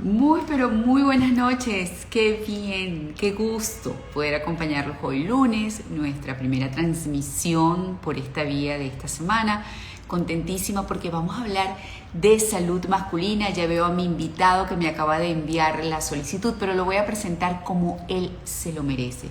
Muy, pero muy buenas noches. Qué bien, qué gusto poder acompañarlos hoy lunes, nuestra primera transmisión por esta vía de esta semana. Contentísima porque vamos a hablar de salud masculina. Ya veo a mi invitado que me acaba de enviar la solicitud, pero lo voy a presentar como él se lo merece.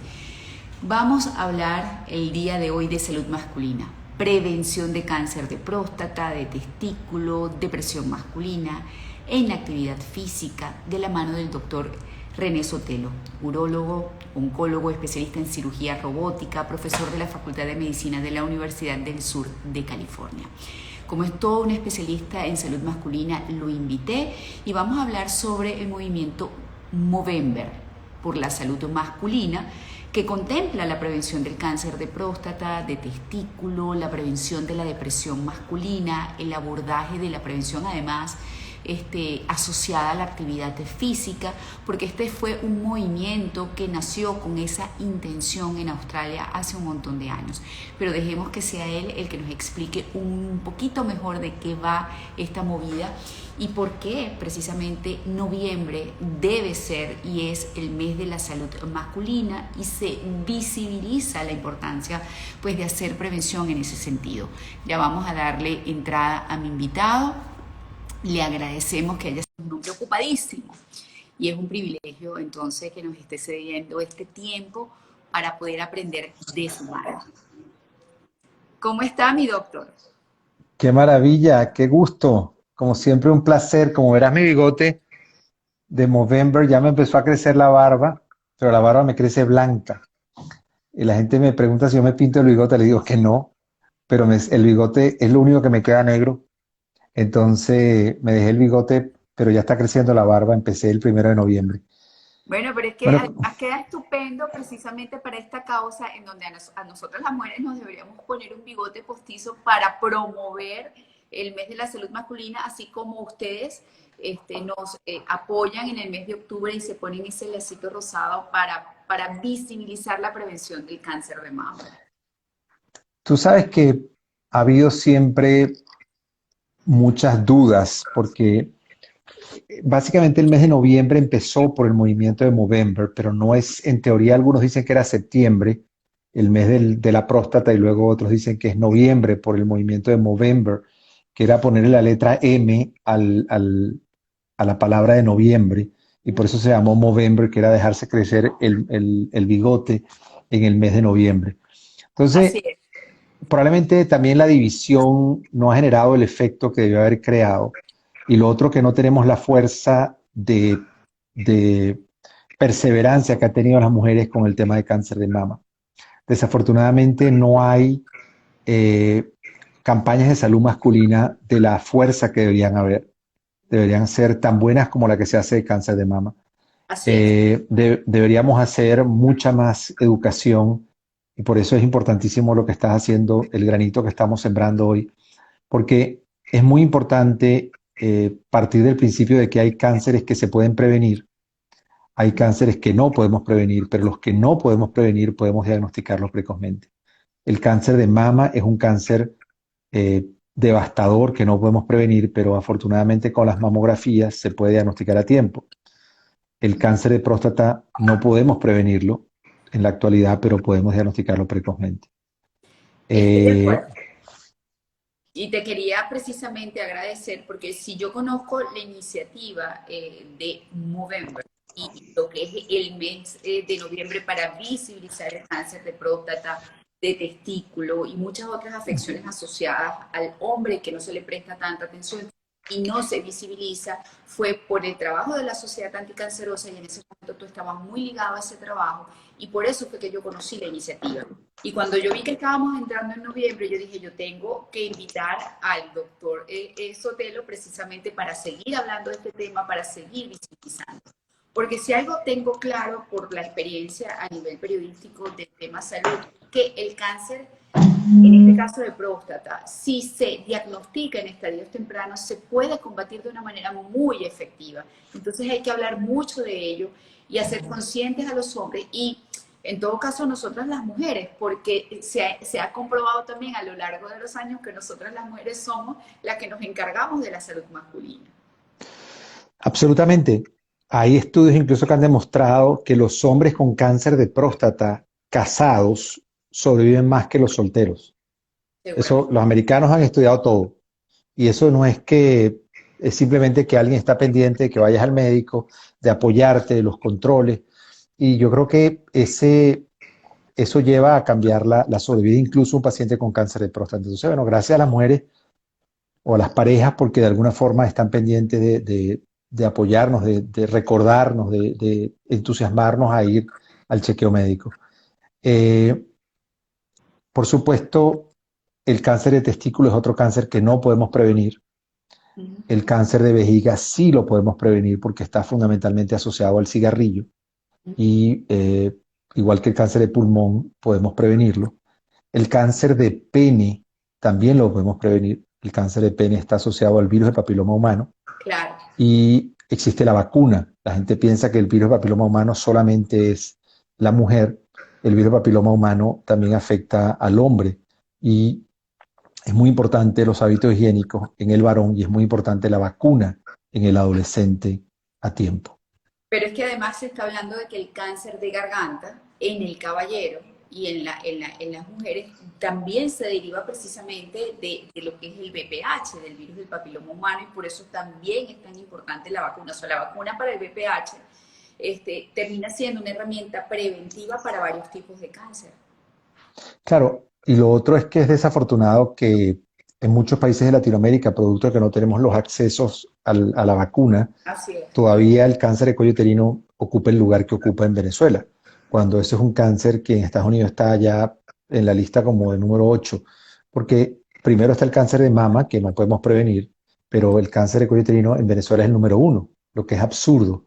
Vamos a hablar el día de hoy de salud masculina, prevención de cáncer de próstata, de testículo, depresión masculina, en la actividad física, de la mano del doctor René Sotelo, urólogo, oncólogo, especialista en cirugía robótica, profesor de la Facultad de Medicina de la Universidad del Sur de California. Como es todo un especialista en salud masculina, lo invité y vamos a hablar sobre el movimiento Movember por la salud masculina, que contempla la prevención del cáncer de próstata, de testículo, la prevención de la depresión masculina, el abordaje de la prevención además asociada a la actividad física, porque este fue un movimiento que nació con esa intención en Australia hace un montón de años. Pero dejemos que sea él el que nos explique un poquito mejor de qué va esta movida y por qué precisamente noviembre debe ser y es el mes de la salud masculina y se visibiliza la importancia pues de hacer prevención en ese sentido. Ya vamos a darle entrada a mi invitado. Le agradecemos que haya sido un hombre ocupadísimo y es un privilegio entonces que nos esté cediendo este tiempo para poder aprender de su mano. ¿Cómo está mi doctor? Qué maravilla, qué gusto. Como siempre, un placer. Como verás, mi bigote de Movember ya me empezó a crecer la barba, pero la barba me crece blanca. Y la gente me pregunta si yo me pinto el bigote, le digo que no, pero el bigote es lo único que me queda negro. Entonces me dejé el bigote, pero ya está creciendo la barba. Empecé el 1 de noviembre. Bueno, pero es que Bueno, además queda estupendo precisamente para esta causa en donde a nosotras las mujeres nos deberíamos poner un bigote postizo para promover el mes de la salud masculina, así como ustedes nos apoyan en el mes de octubre y se ponen ese lacito rosado para visibilizar la prevención del cáncer de mama. tú sabes que ha habido siempre muchas dudas porque básicamente el mes de noviembre empezó por el movimiento de Movember, pero no es, en teoría algunos dicen que era septiembre, el mes de la próstata, y luego otros dicen que es noviembre por el movimiento de Movember, que era ponerle la letra M a la palabra de noviembre, y por eso se llamó Movember, que era dejarse crecer el bigote en el mes de noviembre. Así Entonces, es. probablemente también la división no ha generado el efecto que debió haber creado. Y lo otro, que no tenemos la fuerza de perseverancia que han tenido las mujeres con el tema de cáncer de mama. Desafortunadamente no hay eh, campañas de salud masculina de la fuerza que deberían haber. Deberían ser tan buenas como la que se hace de cáncer de mama. Así es. Deberíamos hacer mucha más educación y por eso es importantísimo lo que estás haciendo, el granito que estamos sembrando hoy, porque es muy importante partir del principio de que hay cánceres que se pueden prevenir, hay cánceres que no podemos prevenir, pero los que no podemos prevenir podemos diagnosticarlos precozmente. El cáncer de mama es un cáncer devastador que no podemos prevenir, pero afortunadamente con las mamografías se puede diagnosticar a tiempo. El cáncer de próstata no podemos prevenirlo en la actualidad, pero podemos diagnosticarlo precozmente. Estoy de Eh, acuerdo. Y te quería precisamente agradecer porque si yo conozco la iniciativa de Movember y lo que es el mes de noviembre para visibilizar el cáncer de próstata, de testículo y muchas otras afecciones asociadas al hombre que no se le presta tanta atención y no se visibiliza, fue por el trabajo de la Sociedad Anticancerosa y en ese momento tú estabas muy ligado a ese trabajo y por eso fue que yo conocí la iniciativa. Y cuando yo vi que estábamos entrando en noviembre, yo dije, yo tengo que invitar al doctor Sotelo precisamente para seguir hablando de este tema, para seguir visibilizando. Porque si algo tengo claro por la experiencia a nivel periodístico del tema salud, que el cáncer, en este caso de próstata, si se diagnostica en estadios tempranos, se puede combatir de una manera muy efectiva. Entonces hay que hablar mucho de ello y hacer conscientes a los hombres y en todo caso nosotras las mujeres, porque se ha comprobado también a lo largo de los años que nosotras las mujeres somos las que nos encargamos de la salud masculina. Absolutamente. hay estudios incluso que han demostrado que los hombres con cáncer de próstata casados sobreviven más que los solteros. Eso, Seguramente. los americanos han estudiado todo. Y eso no es que, es simplemente que alguien está pendiente de que vayas al médico, de apoyarte, de los controles. Y yo creo que eso lleva a cambiar la sobrevida, incluso un paciente con cáncer de próstata. Entonces, bueno, gracias a las mujeres o a las parejas, porque de alguna forma están pendientes de apoyarnos, de recordarnos, de entusiasmarnos a ir al chequeo médico. Eh, por supuesto, el cáncer de testículo es otro cáncer que no podemos prevenir. Ujú. El cáncer de vejiga sí lo podemos prevenir porque está fundamentalmente asociado al cigarrillo y igual que el cáncer de pulmón podemos prevenirlo. El cáncer de pene también lo podemos prevenir. El cáncer de pene está asociado al virus de papiloma humano Claro. y existe la vacuna. La gente piensa que el virus de papiloma humano solamente es la mujer. El virus de papiloma humano también afecta al hombre y es muy importante los hábitos higiénicos en el varón y es muy importante la vacuna en el adolescente a tiempo. Pero es que además se está hablando de que el cáncer de garganta en el caballero y en las mujeres también se deriva precisamente de lo que es el VPH, del virus del papiloma humano, y por eso también es tan importante la vacuna. O sea, la vacuna para el VPH termina siendo una herramienta preventiva para varios tipos de cáncer. Claro, y lo otro es que es desafortunado que en muchos países de Latinoamérica, producto de que no tenemos los accesos a la vacuna, Así es. todavía el cáncer de cuello uterino ocupa el lugar que ocupa en Venezuela, cuando ese es un cáncer que en Estados Unidos está ya en la lista como de número 8, porque primero está el cáncer de mama, que no podemos prevenir, pero el cáncer de cuello uterino en Venezuela es el número 1, lo que es absurdo,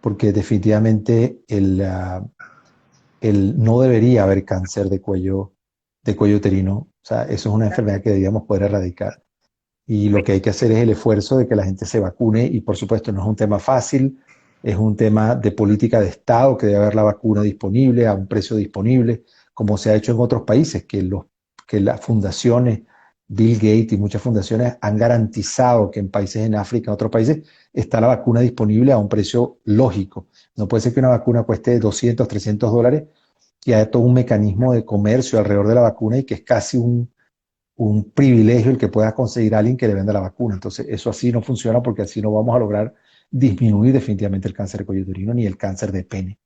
porque definitivamente no debería haber cáncer de cuello uterino. O sea, eso es una enfermedad que deberíamos poder erradicar. Y lo que hay que hacer es el esfuerzo de que la gente se vacune y por supuesto no es un tema fácil, es un tema de política de Estado que debe haber la vacuna disponible a un precio disponible, como se ha hecho en otros países, que las fundaciones, Bill Gates y muchas fundaciones han garantizado que en países en África, en otros países, está la vacuna disponible a un precio lógico. No puede ser que una vacuna cueste 200, $300 y haya todo un mecanismo de comercio alrededor de la vacuna y que es casi un privilegio el que pueda conseguir a alguien que le venda la vacuna. Entonces, eso así no funciona porque así no vamos a lograr disminuir definitivamente el cáncer de cuello uterino ni el cáncer de pene.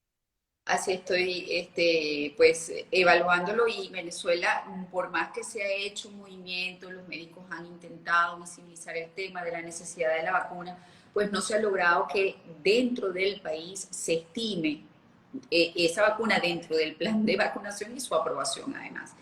Así estoy, pues, evaluándolo y Venezuela, por más que se ha hecho un movimiento, los médicos han intentado visibilizar el tema de la necesidad de la vacuna, pues no se ha logrado que dentro del país se estime esa vacuna dentro del plan de vacunación y su aprobación además.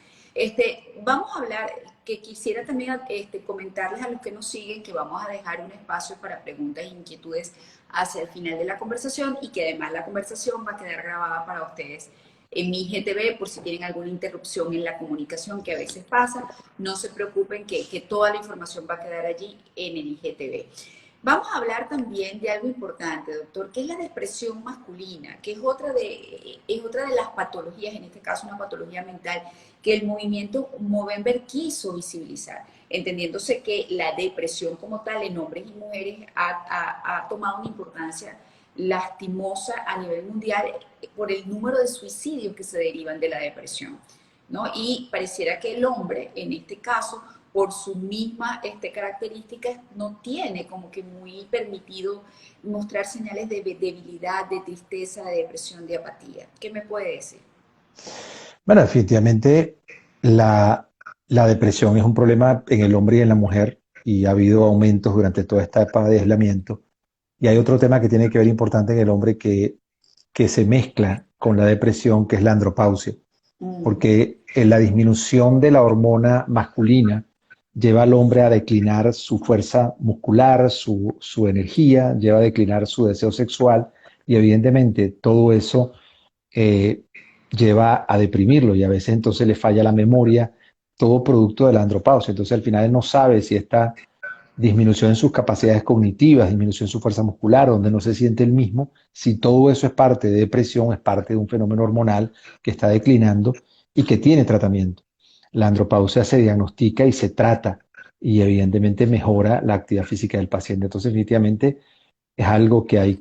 Vamos a hablar, que quisiera también comentarles a los que nos siguen que vamos a dejar un espacio para preguntas e inquietudes hacia el final de la conversación y que además la conversación va a quedar grabada para ustedes en mi IGTV por si tienen alguna interrupción en la comunicación que a veces pasa. No se preocupen que toda la información va a quedar allí en el IGTV. Vamos a hablar también de algo importante, doctor, que es la depresión masculina, que es otra de las patologías, en este caso una patología mental, que el movimiento Movember quiso visibilizar, entendiéndose que la depresión como tal en hombres y mujeres ha tomado una importancia lastimosa a nivel mundial por el número de suicidios que se derivan de la depresión, ¿no? Y pareciera que el hombre, en este caso, por su misma características, no tiene como que muy permitido mostrar señales de debilidad, de tristeza, de depresión, de apatía. ¿Qué me puede decir? Bueno, definitivamente la depresión es un problema en el hombre y en la mujer y ha habido aumentos durante toda esta etapa de aislamiento. Y hay otro tema que tiene que ver importante en el hombre que se mezcla con la depresión, que es la andropausia, Mm. porque la disminución de la hormona masculina lleva al hombre a declinar su fuerza muscular, su energía, lleva a declinar su deseo sexual y evidentemente todo eso eh, lleva a deprimirlo y a veces entonces le falla la memoria, todo producto de la andropausia. Entonces al final él no sabe si esta disminución en sus capacidades cognitivas, disminución en su fuerza muscular, donde no se siente el mismo, si todo eso es parte de depresión, es parte de un fenómeno hormonal que está declinando y que tiene tratamiento. La andropausia se diagnostica y se trata y evidentemente mejora la actividad física del paciente. Entonces, definitivamente, es algo que que hay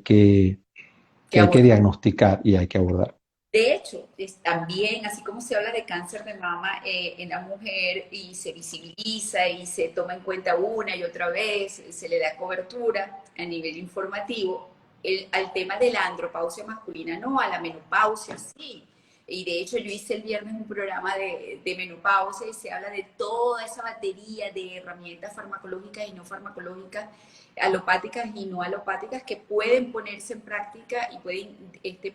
que abordar. diagnosticar y hay que abordar. De hecho, también, así como se habla de cáncer de mama en la mujer y se visibiliza y se toma en cuenta una y otra vez, se le da cobertura a nivel informativo, al tema de la andropausia masculina no, a la menopausia sí. Y de hecho yo hice el viernes un programa de menopausia y se habla de toda esa batería de herramientas farmacológicas y no farmacológicas, alopáticas y no alopáticas, que pueden ponerse en práctica y pueden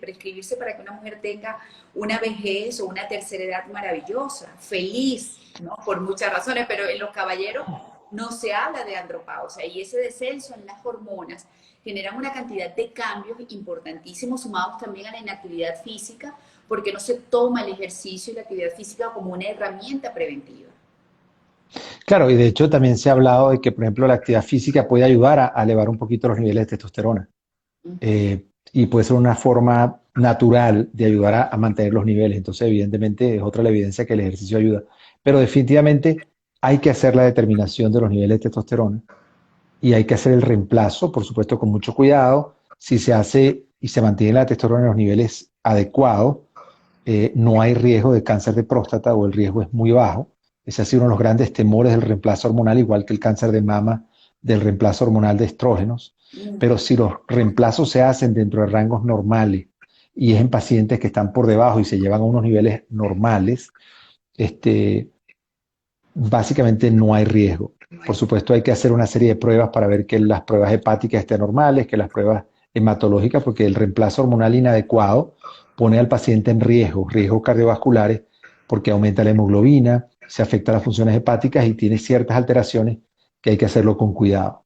prescribirse para que una mujer tenga una vejez o una tercera edad maravillosa, feliz, ¿no? Por muchas razones, pero en los caballeros no se habla de andropausia y ese descenso en las hormonas generan una cantidad de cambios importantísimos sumados también a la inactividad física, porque no se toma el ejercicio y la actividad física como una herramienta preventiva. Claro, y de hecho también se ha hablado de que, por ejemplo, la actividad física puede ayudar a elevar un poquito los niveles de testosterona. Uh -huh. Y puede ser una forma natural de ayudar a mantener los niveles. Entonces, evidentemente, es otra la evidencia que el ejercicio ayuda. Pero definitivamente hay que hacer la determinación de los niveles de testosterona y hay que hacer el reemplazo, por supuesto, con mucho cuidado. Si se hace y se mantiene la testosterona en los niveles adecuados, no hay riesgo de cáncer de próstata o el riesgo es muy bajo. Ese ha sido uno de los grandes temores del reemplazo hormonal, igual que el cáncer de mama del reemplazo hormonal de estrógenos. Pero si los reemplazos se hacen dentro de rangos normales y es en pacientes que están por debajo y se llevan a unos niveles normales, este, básicamente no hay riesgo. Por supuesto, hay que hacer una serie de pruebas para ver que las pruebas hepáticas estén normales, que las pruebas hematológicas, porque el reemplazo hormonal inadecuado pone al paciente en riesgo, riesgos cardiovasculares, porque aumenta la hemoglobina, se afecta las funciones hepáticas y tiene ciertas alteraciones que hay que hacerlo con cuidado.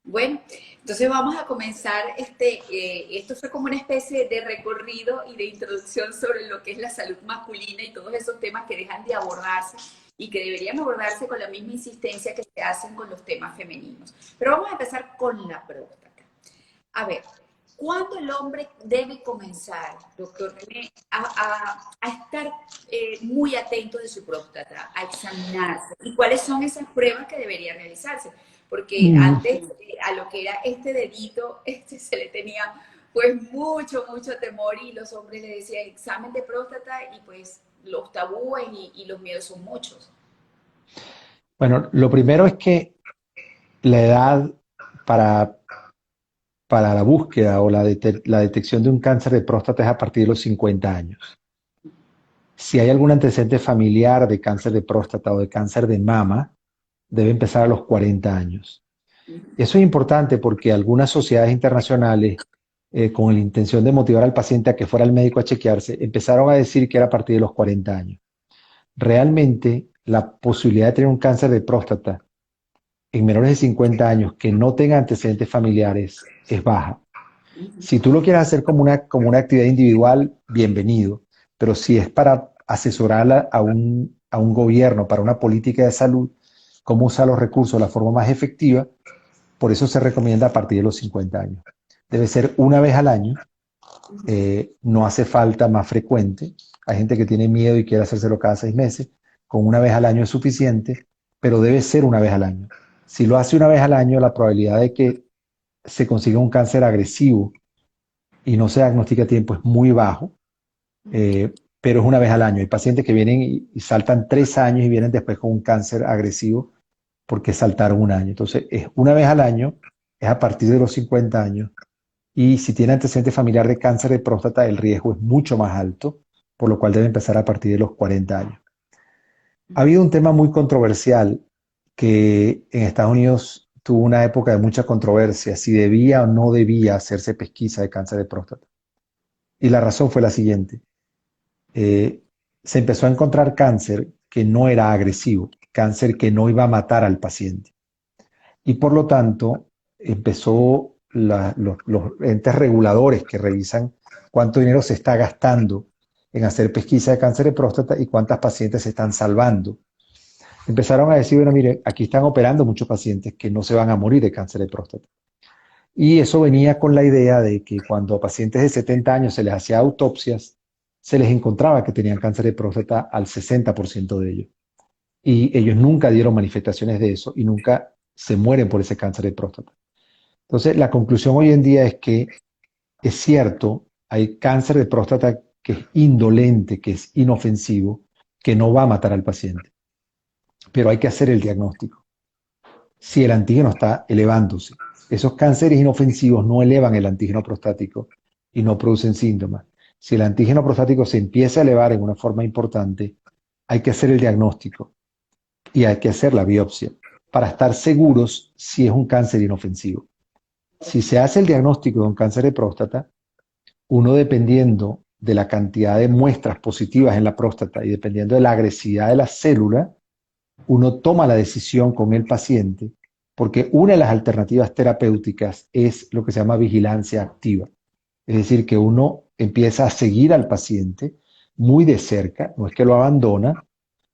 Bueno, entonces vamos a comenzar, esto fue como una especie de recorrido y de introducción sobre lo que es la salud masculina y todos esos temas que dejan de abordarse y que deberían abordarse con la misma insistencia que se hacen con los temas femeninos. Pero vamos a empezar con la próstata. A ver, ¿cuándo el hombre debe comenzar, doctor René, a estar muy atento de su próstata, a examinarse? ¿Y cuáles son esas pruebas que debería realizarse? Porque Mm, antes a lo que era este dedito, se le tenía pues mucho temor y los hombres le decían examen de próstata y pues los tabúes y los miedos son muchos. Bueno, lo primero es que la edad para, para la búsqueda o la detección de un cáncer de próstata es a partir de los 50 años. Si hay algún antecedente familiar de cáncer de próstata o de cáncer de mama, debe empezar a los 40 años. Eso es importante porque algunas sociedades internacionales, con la intención de motivar al paciente a que fuera al médico a chequearse, empezaron a decir que era a partir de los 40 años. Realmente, la posibilidad de tener un cáncer de próstata en menores de 50 años que no tengan antecedentes familiares es baja. Si tú lo quieres hacer como una actividad individual, bienvenido, pero si es para asesorar a un gobierno, para una política de salud, cómo usar los recursos de la forma más efectiva, por eso se recomienda a partir de los 50 años. Debe ser una vez al año, no hace falta más frecuente. Hay gente que tiene miedo y quiere hacérselo cada 6 meses. Con una vez al año es suficiente, pero debe ser una vez al año. Si lo hace una vez al año, la probabilidad de que se consiga un cáncer agresivo y no se diagnostica a tiempo es muy bajo, pero es una vez al año. Hay pacientes que vienen y saltan 3 años y vienen después con un cáncer agresivo porque saltaron un año. Entonces, es una vez al año, es a partir de los 50 años. Y si tiene antecedente familiar de cáncer de próstata, el riesgo es mucho más alto, por lo cual debe empezar a partir de los 40 años. Ha habido un tema muy controversial que en Estados Unidos tuvo una época de mucha controversia, si debía o no debía hacerse pesquisa de cáncer de próstata. Y la razón fue la siguiente. Se empezó a encontrar cáncer que no era agresivo, cáncer que no iba a matar al paciente. Y por lo tanto, empezó los entes reguladores que revisan cuánto dinero se está gastando en hacer pesquisa de cáncer de próstata y cuántas pacientes se están salvando. Empezaron a decir, bueno, mire, aquí están operando muchos pacientes que no se van a morir de cáncer de próstata. Y eso venía con la idea de que cuando a pacientes de 70 años se les hacía autopsias, se les encontraba que tenían cáncer de próstata al 60% de ellos. Y ellos nunca dieron manifestaciones de eso y nunca se mueren por ese cáncer de próstata. Entonces, la conclusión hoy en día es que es cierto, hay cáncer de próstata que es indolente, que es inofensivo, que no va a matar al paciente, pero hay que hacer el diagnóstico. Si el antígeno está elevándose, esos cánceres inofensivos no elevan el antígeno prostático y no producen síntomas. Si el antígeno prostático se empieza a elevar en una forma importante, hay que hacer el diagnóstico y hay que hacer la biopsia para estar seguros si es un cáncer inofensivo. Si se hace el diagnóstico de un cáncer de próstata, uno dependiendo de la cantidad de muestras positivas en la próstata y dependiendo de la agresividad de la célula, uno toma la decisión con el paciente, porque una de las alternativas terapéuticas es lo que se llama vigilancia activa. Es decir, que uno empieza a seguir al paciente muy de cerca, no es que lo abandona,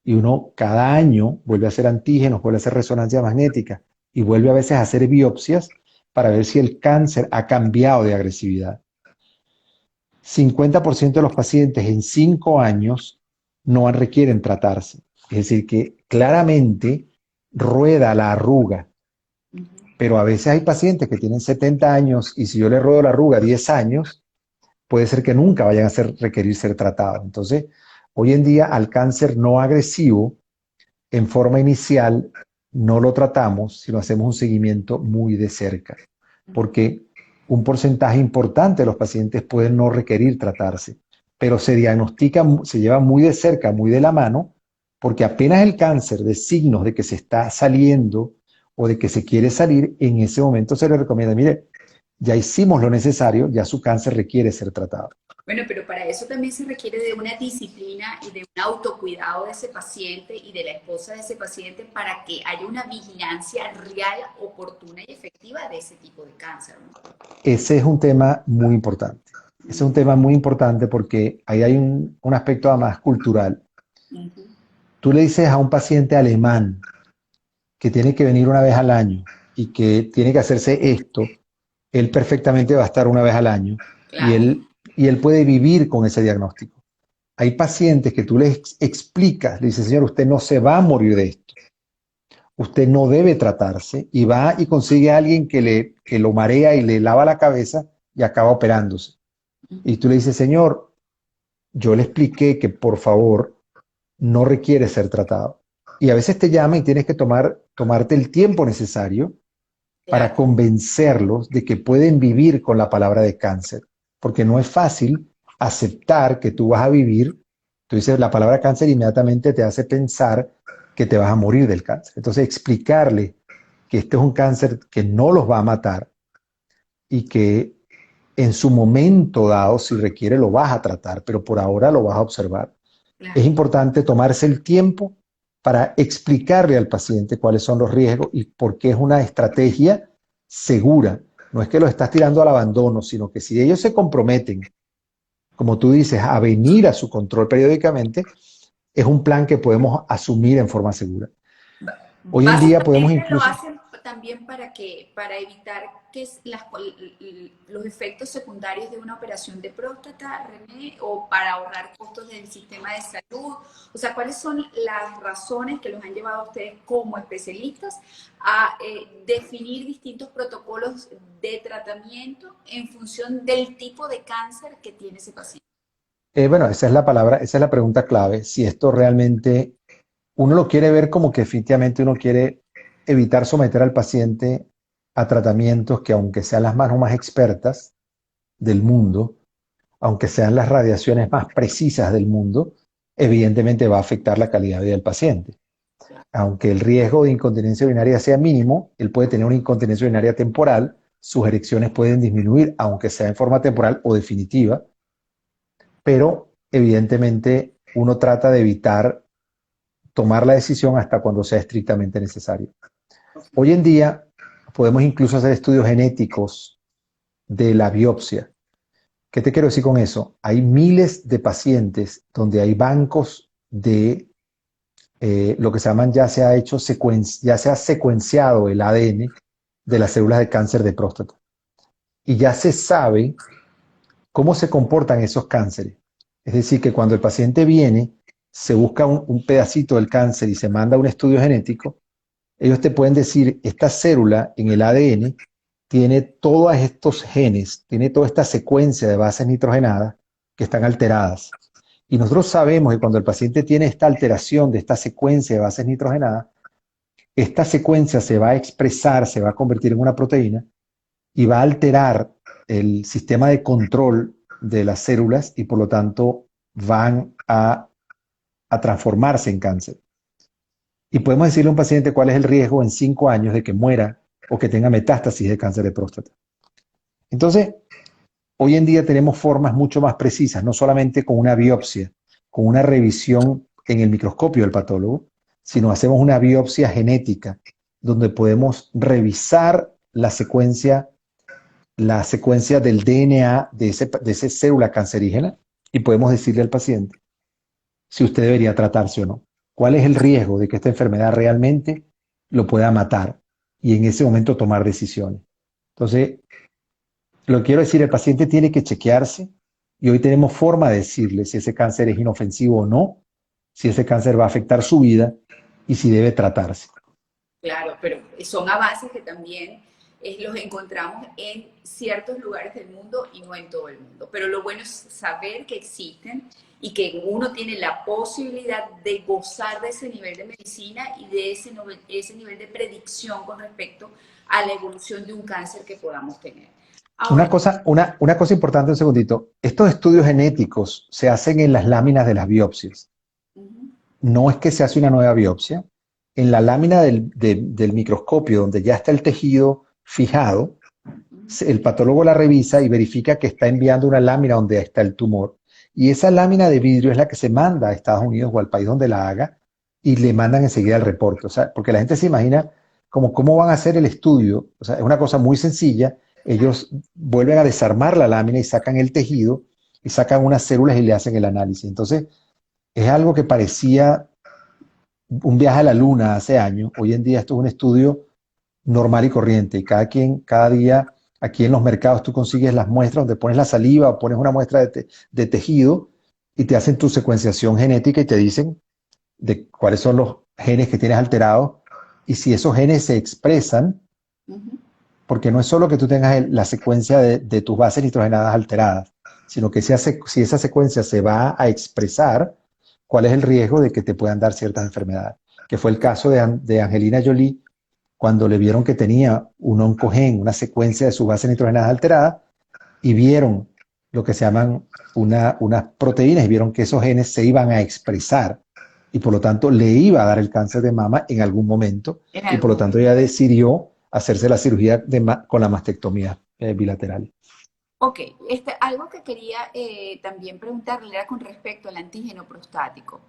y uno cada año vuelve a hacer antígenos, vuelve a hacer resonancia magnética y vuelve a veces a hacer biopsias para ver si el cáncer ha cambiado de agresividad. 50% de los pacientes en 5 años no requieren tratarse. Es decir, que claramente rueda la arruga, pero a veces hay pacientes que tienen 70 años y si yo le ruedo la arruga 10 años, puede ser que nunca vayan a requerir ser tratados. Entonces, hoy en día al cáncer no agresivo, en forma inicial, no lo tratamos, sino hacemos un seguimiento muy de cerca, porque un porcentaje importante de los pacientes pueden no requerir tratarse, pero se diagnostica, se lleva muy de cerca, muy de la mano, porque apenas el cáncer de signos de que se está saliendo o de que se quiere salir, en ese momento se le recomienda, mire, ya hicimos lo necesario, ya su cáncer requiere ser tratado. Bueno, pero para eso también se requiere de una disciplina y de un autocuidado de ese paciente y de la esposa de ese paciente para que haya una vigilancia real, oportuna y efectiva de ese tipo de cáncer, ¿no? Ese es un tema muy importante. Ese es un tema muy importante porque ahí hay un aspecto más cultural. Tú le dices a un paciente alemán que tiene que venir una vez al año y que tiene que hacerse esto, él perfectamente va a estar una vez al año Claro. y él puede vivir con ese diagnóstico. Hay pacientes que tú les explicas, le dices, señor, usted no se va a morir de esto. Usted no debe tratarse y va y consigue a alguien que lo marea y le lava la cabeza y acaba operándose. Y tú le dices, señor, yo le expliqué que por favor no requiere ser tratado. Y a veces te llama y tienes que tomarte el tiempo necesario para Claro. convencerlos de que pueden vivir con la palabra de cáncer, porque no es fácil aceptar que tú vas a vivir. Tú dices la palabra cáncer, inmediatamente te hace pensar que te vas a morir del cáncer. Entonces, explicarle que este es un cáncer que no los va a matar y que en su momento dado, si requiere, lo vas a tratar, pero por ahora lo vas a observar. Claro. Es importante tomarse el tiempo para explicarle al paciente cuáles son los riesgos y por qué es una estrategia segura. No es que lo estás tirando al abandono, sino que si ellos se comprometen, como tú dices, a venir a su control periódicamente, es un plan que podemos asumir en forma segura. Hoy en día podemos Básicamente lo incluso... hacen también para evitar que los efectos secundarios de una operación de próstata, René, o para ahorrar costos del sistema de salud. O sea, ¿cuáles son las razones que los han llevado a ustedes como especialistas a definir distintos protocolos de tratamiento en función del tipo de cáncer que tiene ese paciente? Bueno, esa es la palabra, esa es la pregunta clave. Si esto realmente uno lo quiere ver como que efectivamente uno quiere evitar someter al paciente a tratamientos que aunque sean las manos más expertas del mundo, aunque sean las radiaciones más precisas del mundo, evidentemente va a afectar la calidad de vida del paciente. Aunque el riesgo de incontinencia urinaria sea mínimo, él puede tener una incontinencia urinaria temporal, sus erecciones pueden disminuir, aunque sea en forma temporal o definitiva, pero evidentemente uno trata de evitar tomar la decisión hasta cuando sea estrictamente necesario. Hoy en día podemos incluso hacer estudios genéticos de la biopsia. ¿Qué te quiero decir con eso? Hay miles de pacientes donde hay bancos de lo que se llaman, ya se ha secuenciado el ADN de las células de cáncer de próstata. Y ya se sabe cómo se comportan esos cánceres. Es decir, que cuando el paciente viene, se busca un pedacito del cáncer y se manda un estudio genético, ellos te pueden decir, esta célula en el ADN tiene todos estos genes, tiene toda esta secuencia de bases nitrogenadas que están alteradas. Y nosotros sabemos que cuando el paciente tiene esta alteración de esta secuencia de bases nitrogenadas, esta secuencia se va a expresar, se va a convertir en una proteína y va a alterar el sistema de control de las células y por lo tanto van a transformarse en cáncer. Y podemos decirle a un paciente cuál es el riesgo en 5 años de que muera o que tenga metástasis de cáncer de próstata. Entonces, hoy en día tenemos formas mucho más precisas, no solamente con una biopsia, con una revisión en el microscopio del patólogo, sino hacemos una biopsia genética, donde podemos revisar la secuencia del DNA de esa célula cancerígena y podemos decirle al paciente si usted debería tratarse o no. ¿Cuál es el riesgo de que esta enfermedad realmente lo pueda matar? Y en ese momento tomar decisiones. Entonces, lo que quiero decir, el paciente tiene que chequearse y hoy tenemos forma de decirle si ese cáncer es inofensivo o no, si ese cáncer va a afectar su vida y si debe tratarse. Claro, pero son avances que también los encontramos en ciertos lugares del mundo y no en todo el mundo. Pero lo bueno es saber que existen y que uno tiene la posibilidad de gozar de ese nivel de medicina y de ese nivel de predicción con respecto a la evolución de un cáncer que podamos tener. Ahora, una cosa importante, un segundito. Estos estudios genéticos se hacen en las láminas de las biopsias. No es que se hace una nueva biopsia. En la lámina del microscopio, donde ya está el tejido fijado, el patólogo la revisa y verifica que está enviando una lámina donde está el tumor. Y esa lámina de vidrio es la que se manda a Estados Unidos o al país donde la haga y le mandan enseguida el reporte. O sea, porque la gente se imagina como cómo van a hacer el estudio. O sea, es una cosa muy sencilla. Ellos vuelven a desarmar la lámina y sacan el tejido y sacan unas células y le hacen el análisis. Entonces, es algo que parecía un viaje a la luna hace años. Hoy en día esto es un estudio normal y corriente. Cada día, aquí en los mercados tú consigues las muestras donde pones la saliva o pones una muestra de tejido y te hacen tu secuenciación genética y te dicen de cuáles son los genes que tienes alterados y si esos genes se expresan, porque no es solo que tú tengas la secuencia de tus bases nitrogenadas alteradas, sino que si esa secuencia se va a expresar, cuál es el riesgo de que te puedan dar ciertas enfermedades. Que fue el caso de Angelina Jolie, cuando le vieron que tenía un oncogen, una secuencia de sus bases nitrogenadas alteradas, y vieron lo que se llaman unas proteínas, y vieron que esos genes se iban a expresar, y por lo tanto le iba a dar el cáncer de mama en algún momento, y por lo tanto ella decidió hacerse la cirugía con la mastectomía bilateral. Ok, algo que quería también preguntarle era con respecto al antígeno prostático.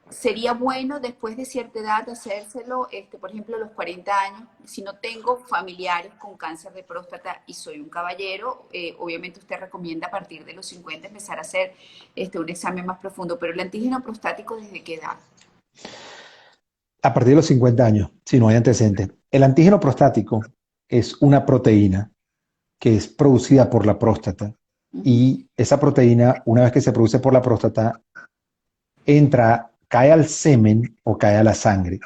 ¿Sería bueno después de cierta edad hacérselo, por ejemplo, a los 40 años? Si no tengo familiares con cáncer de próstata y soy un caballero, obviamente usted recomienda a partir de los 50 empezar a hacer un examen más profundo, pero el antígeno prostático, ¿desde qué edad? A partir de los 50 años, si no hay antecedentes. El antígeno prostático es una proteína que es producida por la próstata y esa proteína, una vez que se produce por la próstata, cae al semen o cae a la sangre.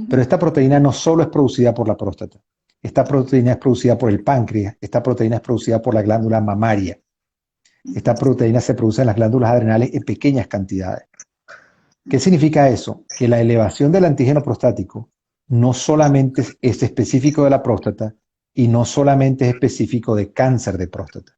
Pero esta proteína no solo es producida por la próstata, esta proteína es producida por el páncreas, esta proteína es producida por la glándula mamaria, esta proteína se produce en las glándulas adrenales en pequeñas cantidades. ¿Qué significa eso? Que la elevación del antígeno prostático no solamente es específico de la próstata y no solamente es específico de cáncer de próstata.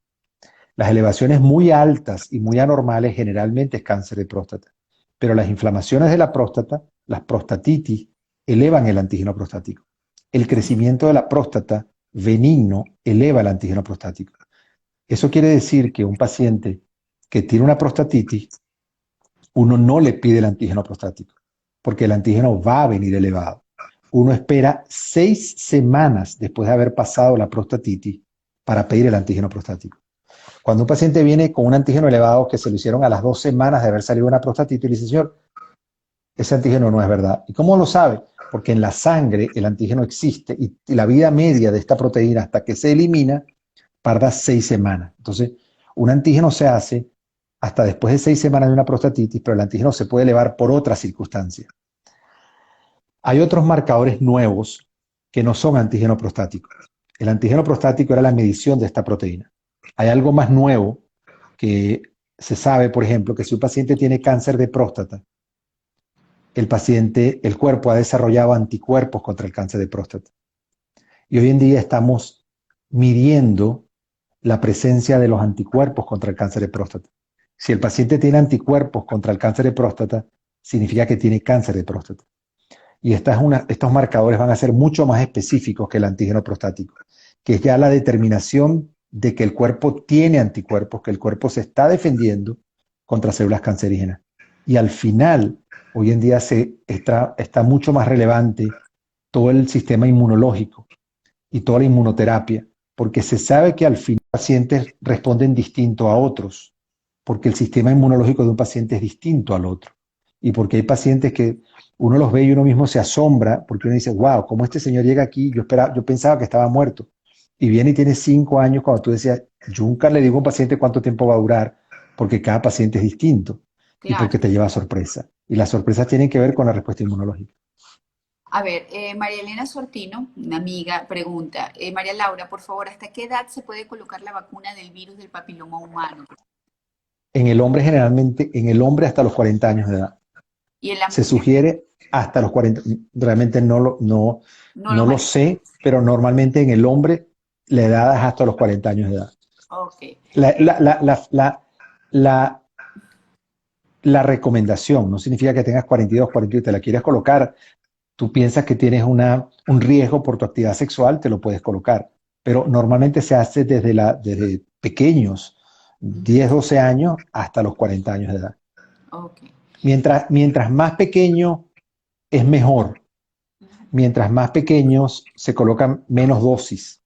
Las elevaciones muy altas y muy anormales generalmente es cáncer de próstata, pero las inflamaciones de la próstata, las prostatitis, elevan el antígeno prostático. El crecimiento de la próstata benigno eleva el antígeno prostático. Eso quiere decir que un paciente que tiene una prostatitis, uno no le pide el antígeno prostático, porque el antígeno va a venir elevado. Uno espera 6 semanas después de haber pasado la prostatitis para pedir el antígeno prostático. Cuando un paciente viene con un antígeno elevado que se lo hicieron a las 2 semanas de haber salido una prostatitis, le dice, señor, ese antígeno no es verdad. ¿Y cómo lo sabe? Porque en la sangre el antígeno existe y la vida media de esta proteína hasta que se elimina tarda 6 semanas. Entonces, un antígeno se hace hasta después de 6 semanas de una prostatitis, pero el antígeno se puede elevar por otras circunstancias. Hay otros marcadores nuevos que no son antígeno prostáticos. El antígeno prostático era la medición de esta proteína. Hay algo más nuevo que se sabe, por ejemplo, que si un paciente tiene cáncer de próstata, el cuerpo ha desarrollado anticuerpos contra el cáncer de próstata. Y hoy en día estamos midiendo la presencia de los anticuerpos contra el cáncer de próstata. Si el paciente tiene anticuerpos contra el cáncer de próstata, significa que tiene cáncer de próstata. Y estos marcadores van a ser mucho más específicos que el antígeno prostático, que es ya la determinación de que el cuerpo tiene anticuerpos, que el cuerpo se está defendiendo contra células cancerígenas. Y al final, hoy en día está mucho más relevante todo el sistema inmunológico y toda la inmunoterapia, porque se sabe que al final pacientes responden distinto a otros, porque el sistema inmunológico de un paciente es distinto al otro. Y porque hay pacientes que uno los ve y uno mismo se asombra, porque uno dice, wow, ¿cómo este señor llega aquí? Yo pensaba que estaba muerto. Y viene y tiene 5 años cuando tú decías, yo nunca le digo a un paciente cuánto tiempo va a durar, porque cada paciente es distinto y Claro. porque te lleva a sorpresa. Y las sorpresas tienen que ver con la respuesta inmunológica. A ver, María Elena Sortino, una amiga, pregunta, María Laura, por favor, ¿hasta qué edad se puede colocar la vacuna del virus del papiloma humano? En el hombre generalmente, en el hombre hasta los 40 años de edad. Y en la Se mujer sugiere hasta los 40, realmente no lo no lo maneja. sé, pero normalmente en el hombre la edad es hasta los 40 años de edad. Ok, La, la, la, la, la, la, la recomendación no significa que tengas 42, 41 y te la quieres colocar. Tú piensas que tienes un riesgo por tu actividad sexual, te lo puedes colocar. Pero normalmente se hace desde pequeños, 10, 12 años, hasta los 40 años de edad. ok. Mientras más pequeño es mejor. Mientras más pequeños se colocan menos dosis,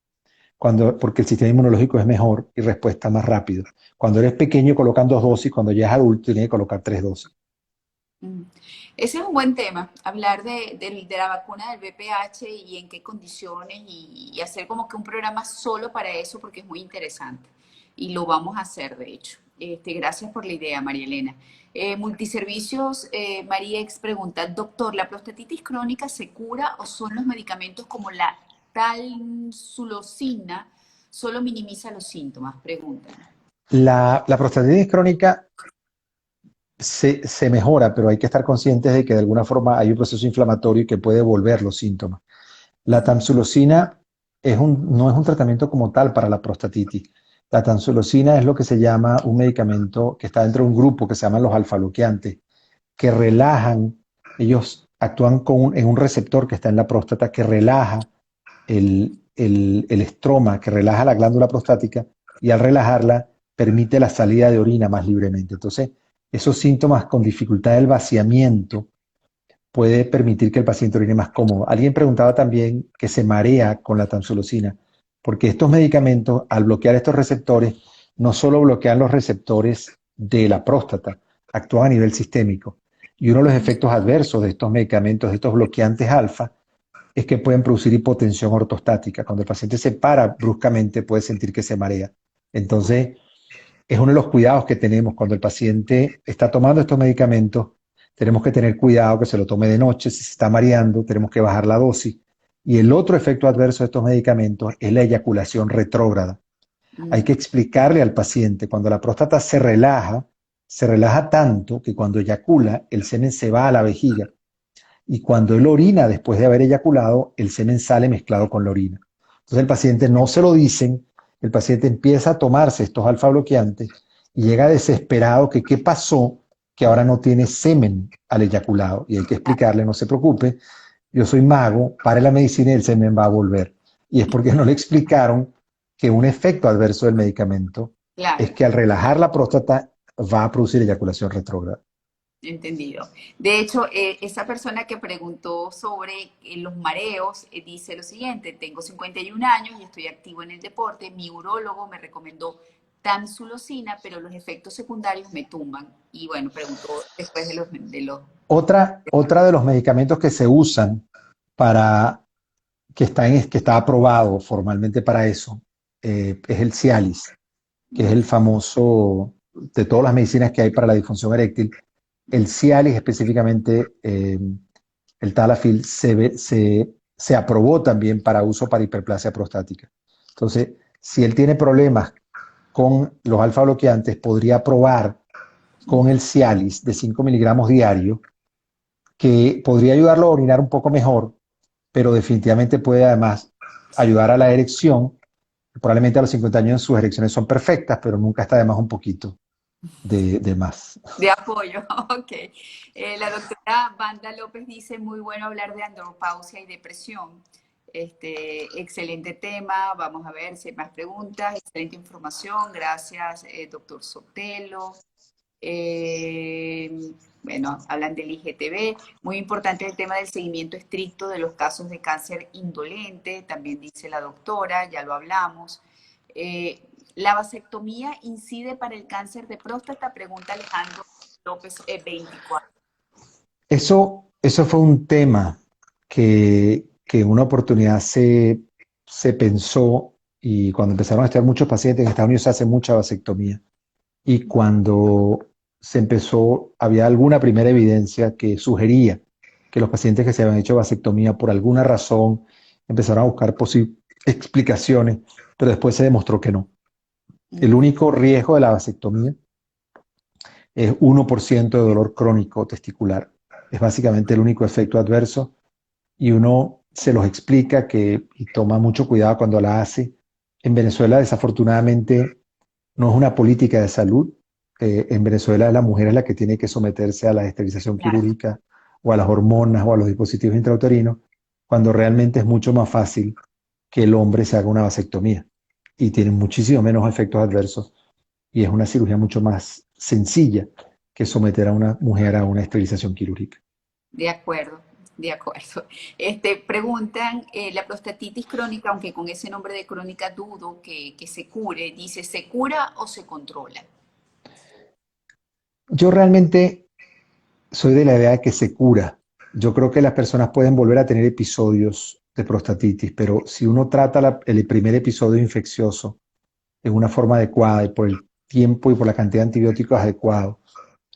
porque el sistema inmunológico es mejor y respuesta más rápido. Cuando eres pequeño colocan 2 dosis, cuando ya es adulto tienes que colocar 3 dosis. Mm. Ese es un buen tema, hablar de la vacuna del VPH y en qué condiciones y hacer como que un programa solo para eso porque es muy interesante y lo vamos a hacer de hecho. Gracias por la idea, María Elena. Multiservicios, María Ex pregunta, doctor, ¿la prostatitis crónica se cura o son los medicamentos como la talsulosina solo minimiza los síntomas? Pregunta. La prostatitis crónica se mejora, pero hay que estar conscientes de que de alguna forma hay un proceso inflamatorio que puede volver los síntomas. La tamsulosina no es un tratamiento como tal para la prostatitis. La tamsulosina es lo que se llama un medicamento que está dentro de un grupo que se llaman los alfa-bloqueantes, que relajan, ellos actúan en un receptor que está en la próstata que relaja el estroma, que relaja la glándula prostática y al relajarla permite la salida de orina más libremente. Entonces, esos síntomas con dificultad del vaciamiento puede permitir que el paciente orine más cómodo. Alguien preguntaba también que se marea con la tamsulosina, porque estos medicamentos, al bloquear estos receptores, no solo bloquean los receptores de la próstata, actúan a nivel sistémico. Y uno de los efectos adversos de estos medicamentos, de estos bloqueantes alfa, es que pueden producir hipotensión ortostática. Cuando el paciente se para bruscamente, puede sentir que se marea. Entonces, es uno de los cuidados que tenemos cuando el paciente está tomando estos medicamentos. Tenemos que tener cuidado que se lo tome de noche. Si se está mareando, tenemos que bajar la dosis. Y el otro efecto adverso de estos medicamentos es la eyaculación retrógrada. Hay que explicarle al paciente, cuando la próstata se relaja tanto que cuando eyacula, el semen se va a la vejiga. Y cuando él orina después de haber eyaculado, el semen sale mezclado con la orina. Entonces el paciente no se lo dicen, el paciente empieza a tomarse estos alfa bloqueantes y llega desesperado que qué pasó, que ahora no tiene semen al eyaculado. Y hay que explicarle, no se preocupe, yo soy mago, pare la medicina y el semen va a volver. Y es porque no le explicaron que un efecto adverso del medicamento Claro. es que al relajar la próstata va a producir eyaculación retrógrada. Entendido. De hecho, esa persona que preguntó sobre los mareos dice lo siguiente, tengo 51 años y estoy activo en el deporte, mi urólogo me recomendó tamsulosina, pero los efectos secundarios me tumban. Y bueno, preguntó después de los. Otra de los medicamentos que se usan que está aprobado formalmente para eso, es el Cialis, que es el famoso de todas las medicinas que hay para la disfunción eréctil. El Cialis, específicamente el Tadalafil, se aprobó también para uso para hiperplasia prostática. Entonces, si él tiene problemas con los alfa bloqueantes, podría probar con el Cialis de 5 miligramos diario, que podría ayudarlo a orinar un poco mejor, pero definitivamente puede además ayudar a la erección. Probablemente a los 50 años sus erecciones son perfectas, pero nunca está de más un poquito de más. De apoyo, ok. La doctora Banda López dice, muy bueno hablar de andropausia y depresión. Excelente tema, vamos a ver si hay más preguntas, excelente información, gracias, doctor Sotelo. Bueno, hablan del IGTV, muy importante el tema del seguimiento estricto de los casos de cáncer indolente, también dice la doctora, ya lo hablamos. ¿La vasectomía incide para el cáncer de próstata? Pregunta Alejandro López 24. Eso fue un tema que en una oportunidad se pensó, y cuando empezaron a estar muchos pacientes en Estados Unidos se hace mucha vasectomía. Y cuando se empezó, había alguna primera evidencia que sugería que los pacientes que se habían hecho vasectomía por alguna razón empezaron a buscar explicaciones, pero después se demostró que no. El único riesgo de la vasectomía es 1% de dolor crónico testicular. Es básicamente el único efecto adverso y uno se los explica y toma mucho cuidado cuando la hace. En Venezuela, desafortunadamente, no es una política de salud. En Venezuela la mujer es la que tiene que someterse a la esterilización Claro. quirúrgica o a las hormonas o a los dispositivos intrauterinos, cuando realmente es mucho más fácil que el hombre se haga una vasectomía y tiene muchísimo menos efectos adversos y es una cirugía mucho más sencilla que someter a una mujer a una esterilización quirúrgica. De acuerdo, de acuerdo. Preguntan, la prostatitis crónica, aunque con ese nombre de crónica dudo que se cure, dice, ¿se cura o se controla? Yo realmente soy de la idea de que se cura. Yo creo que las personas pueden volver a tener episodios de prostatitis, pero si uno trata el primer episodio infeccioso en una forma adecuada y por el tiempo y por la cantidad de antibióticos adecuados,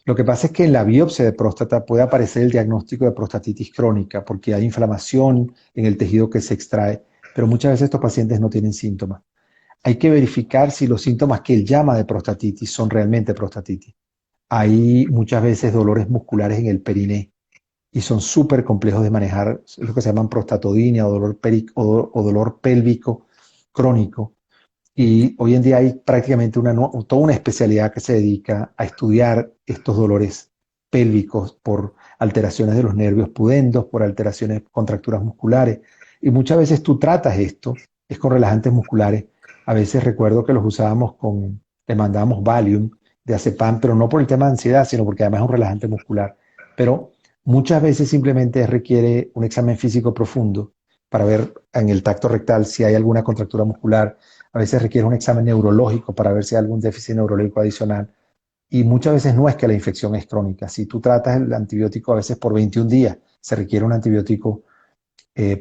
lo que pasa es que en la biopsia de próstata puede aparecer el diagnóstico de prostatitis crónica porque hay inflamación en el tejido que se extrae, pero muchas veces estos pacientes no tienen síntomas. Hay que verificar si los síntomas que él llama de prostatitis son realmente prostatitis. Hay muchas veces dolores musculares en el periné y son súper complejos de manejar, es lo que se llaman prostatodinia o dolor pélvico crónico. Y hoy en día hay prácticamente toda una especialidad que se dedica a estudiar estos dolores pélvicos por alteraciones de los nervios pudendos, por alteraciones, contracturas musculares. Y muchas veces tú tratas esto, es con relajantes musculares. A veces recuerdo que los usábamos le mandábamos Valium de Azepam, pero no por el tema de ansiedad, sino porque además es un relajante muscular. Pero muchas veces simplemente requiere un examen físico profundo para ver en el tacto rectal si hay alguna contractura muscular. A veces requiere un examen neurológico para ver si hay algún déficit neurológico adicional. Y muchas veces no es que la infección es crónica. Si tú tratas el antibiótico a veces por 21 días, se requiere un antibiótico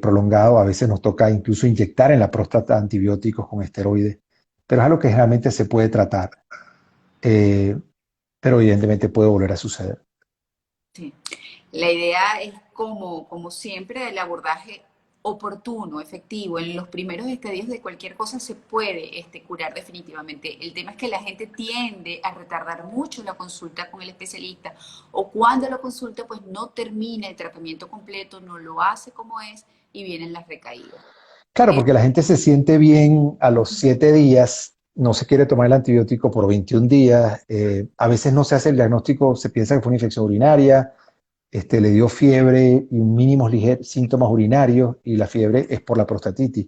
prolongado. A veces nos toca incluso inyectar en la próstata antibióticos con esteroides. Pero es algo que generalmente se puede tratar. Eh, pero evidentemente puede volver a suceder. Sí. La idea es, como siempre, el abordaje oportuno, efectivo. En los primeros estadios de cualquier cosa se puede curar definitivamente. El tema es que la gente tiende a retardar mucho la consulta con el especialista o cuando lo consulta pues no termina el tratamiento completo, no lo hace como es y vienen las recaídas. Claro, Eh, porque la gente se siente bien a los 7 días, no se quiere tomar el antibiótico por 21 días, a veces no se hace el diagnóstico, se piensa que fue una infección urinaria, le dio fiebre y mínimos síntomas urinarios y la fiebre es por la prostatitis.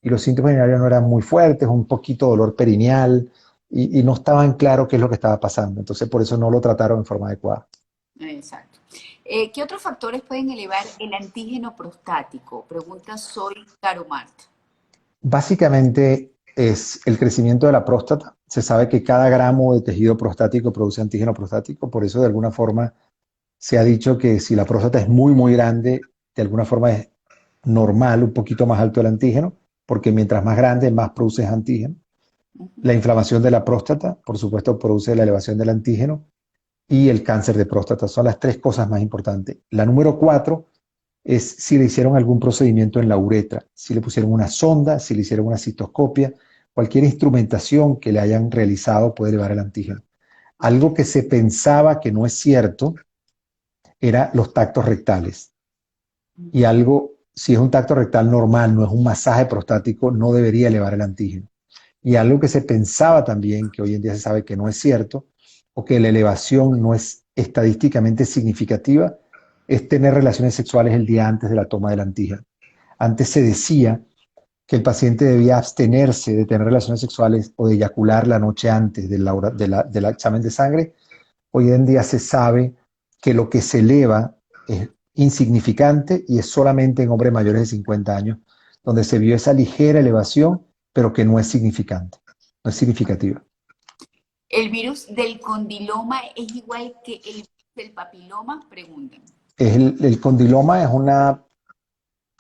Y los síntomas urinarios no eran muy fuertes, un poquito dolor perineal y no estaban claros qué es lo que estaba pasando. Entonces por eso no lo trataron en forma adecuada. Exacto. ¿Qué otros factores pueden elevar el antígeno prostático? Pregunta Soy Caro Marta. Básicamente es el crecimiento de la próstata. Se sabe que cada gramo de tejido prostático produce antígeno prostático, por eso de alguna forma se ha dicho que si la próstata es muy, muy grande, de alguna forma es normal, un poquito más alto el antígeno, porque mientras más grande, más produces antígeno. La inflamación de la próstata, por supuesto, produce la elevación del antígeno y el cáncer de próstata. Son las tres cosas más importantes. La número 4 es si le hicieron algún procedimiento en la uretra, si le pusieron una sonda, si le hicieron una citoscopia, cualquier instrumentación que le hayan realizado puede elevar el antígeno. Algo que se pensaba que no es cierto era los tactos rectales. Y algo, si es un tacto rectal normal, no es un masaje prostático, no debería elevar el antígeno. Y algo que se pensaba también, que hoy en día se sabe que no es cierto, o que la elevación no es estadísticamente significativa, es tener relaciones sexuales el día antes de la toma del antígeno. Antes se decía que el paciente debía abstenerse de tener relaciones sexuales o de eyacular la noche antes del examen de sangre. Hoy en día se sabe que lo que se eleva es insignificante y es solamente en hombres mayores de 50 años, donde se vio esa ligera elevación, pero que no es significante, no es significativa. ¿El virus del condiloma es igual que el virus del papiloma? Preguntan. El condiloma es una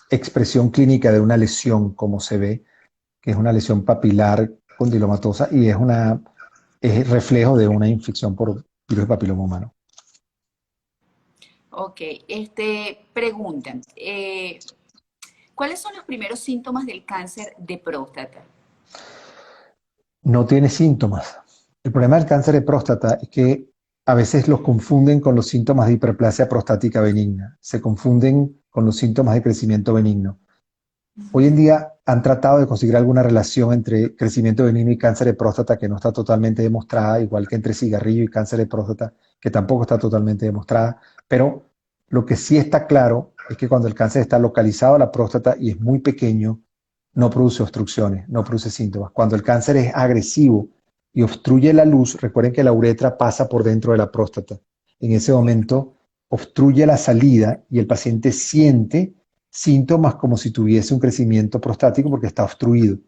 expresión clínica de una lesión, como se ve, que es una lesión papilar condilomatosa y es reflejo de una infección por virus de papiloma humano. Ok, preguntan, ¿cuáles son los primeros síntomas del cáncer de próstata? No tiene síntomas. El problema del cáncer de próstata es que a veces los confunden con los síntomas de hiperplasia prostática benigna, se confunden con los síntomas de crecimiento benigno. Hoy en día han tratado de conseguir alguna relación entre crecimiento benigno y cáncer de próstata que no está totalmente demostrada, igual que entre cigarrillo y cáncer de próstata, que tampoco está totalmente demostrada, pero lo que sí está claro es que cuando el cáncer está localizado a la próstata y es muy pequeño, no produce obstrucciones, no produce síntomas. Cuando el cáncer es agresivo y obstruye la luz, recuerden que la uretra pasa por dentro de la próstata. En ese momento obstruye la salida y el paciente siente síntomas como si tuviese un crecimiento prostático porque está obstruido.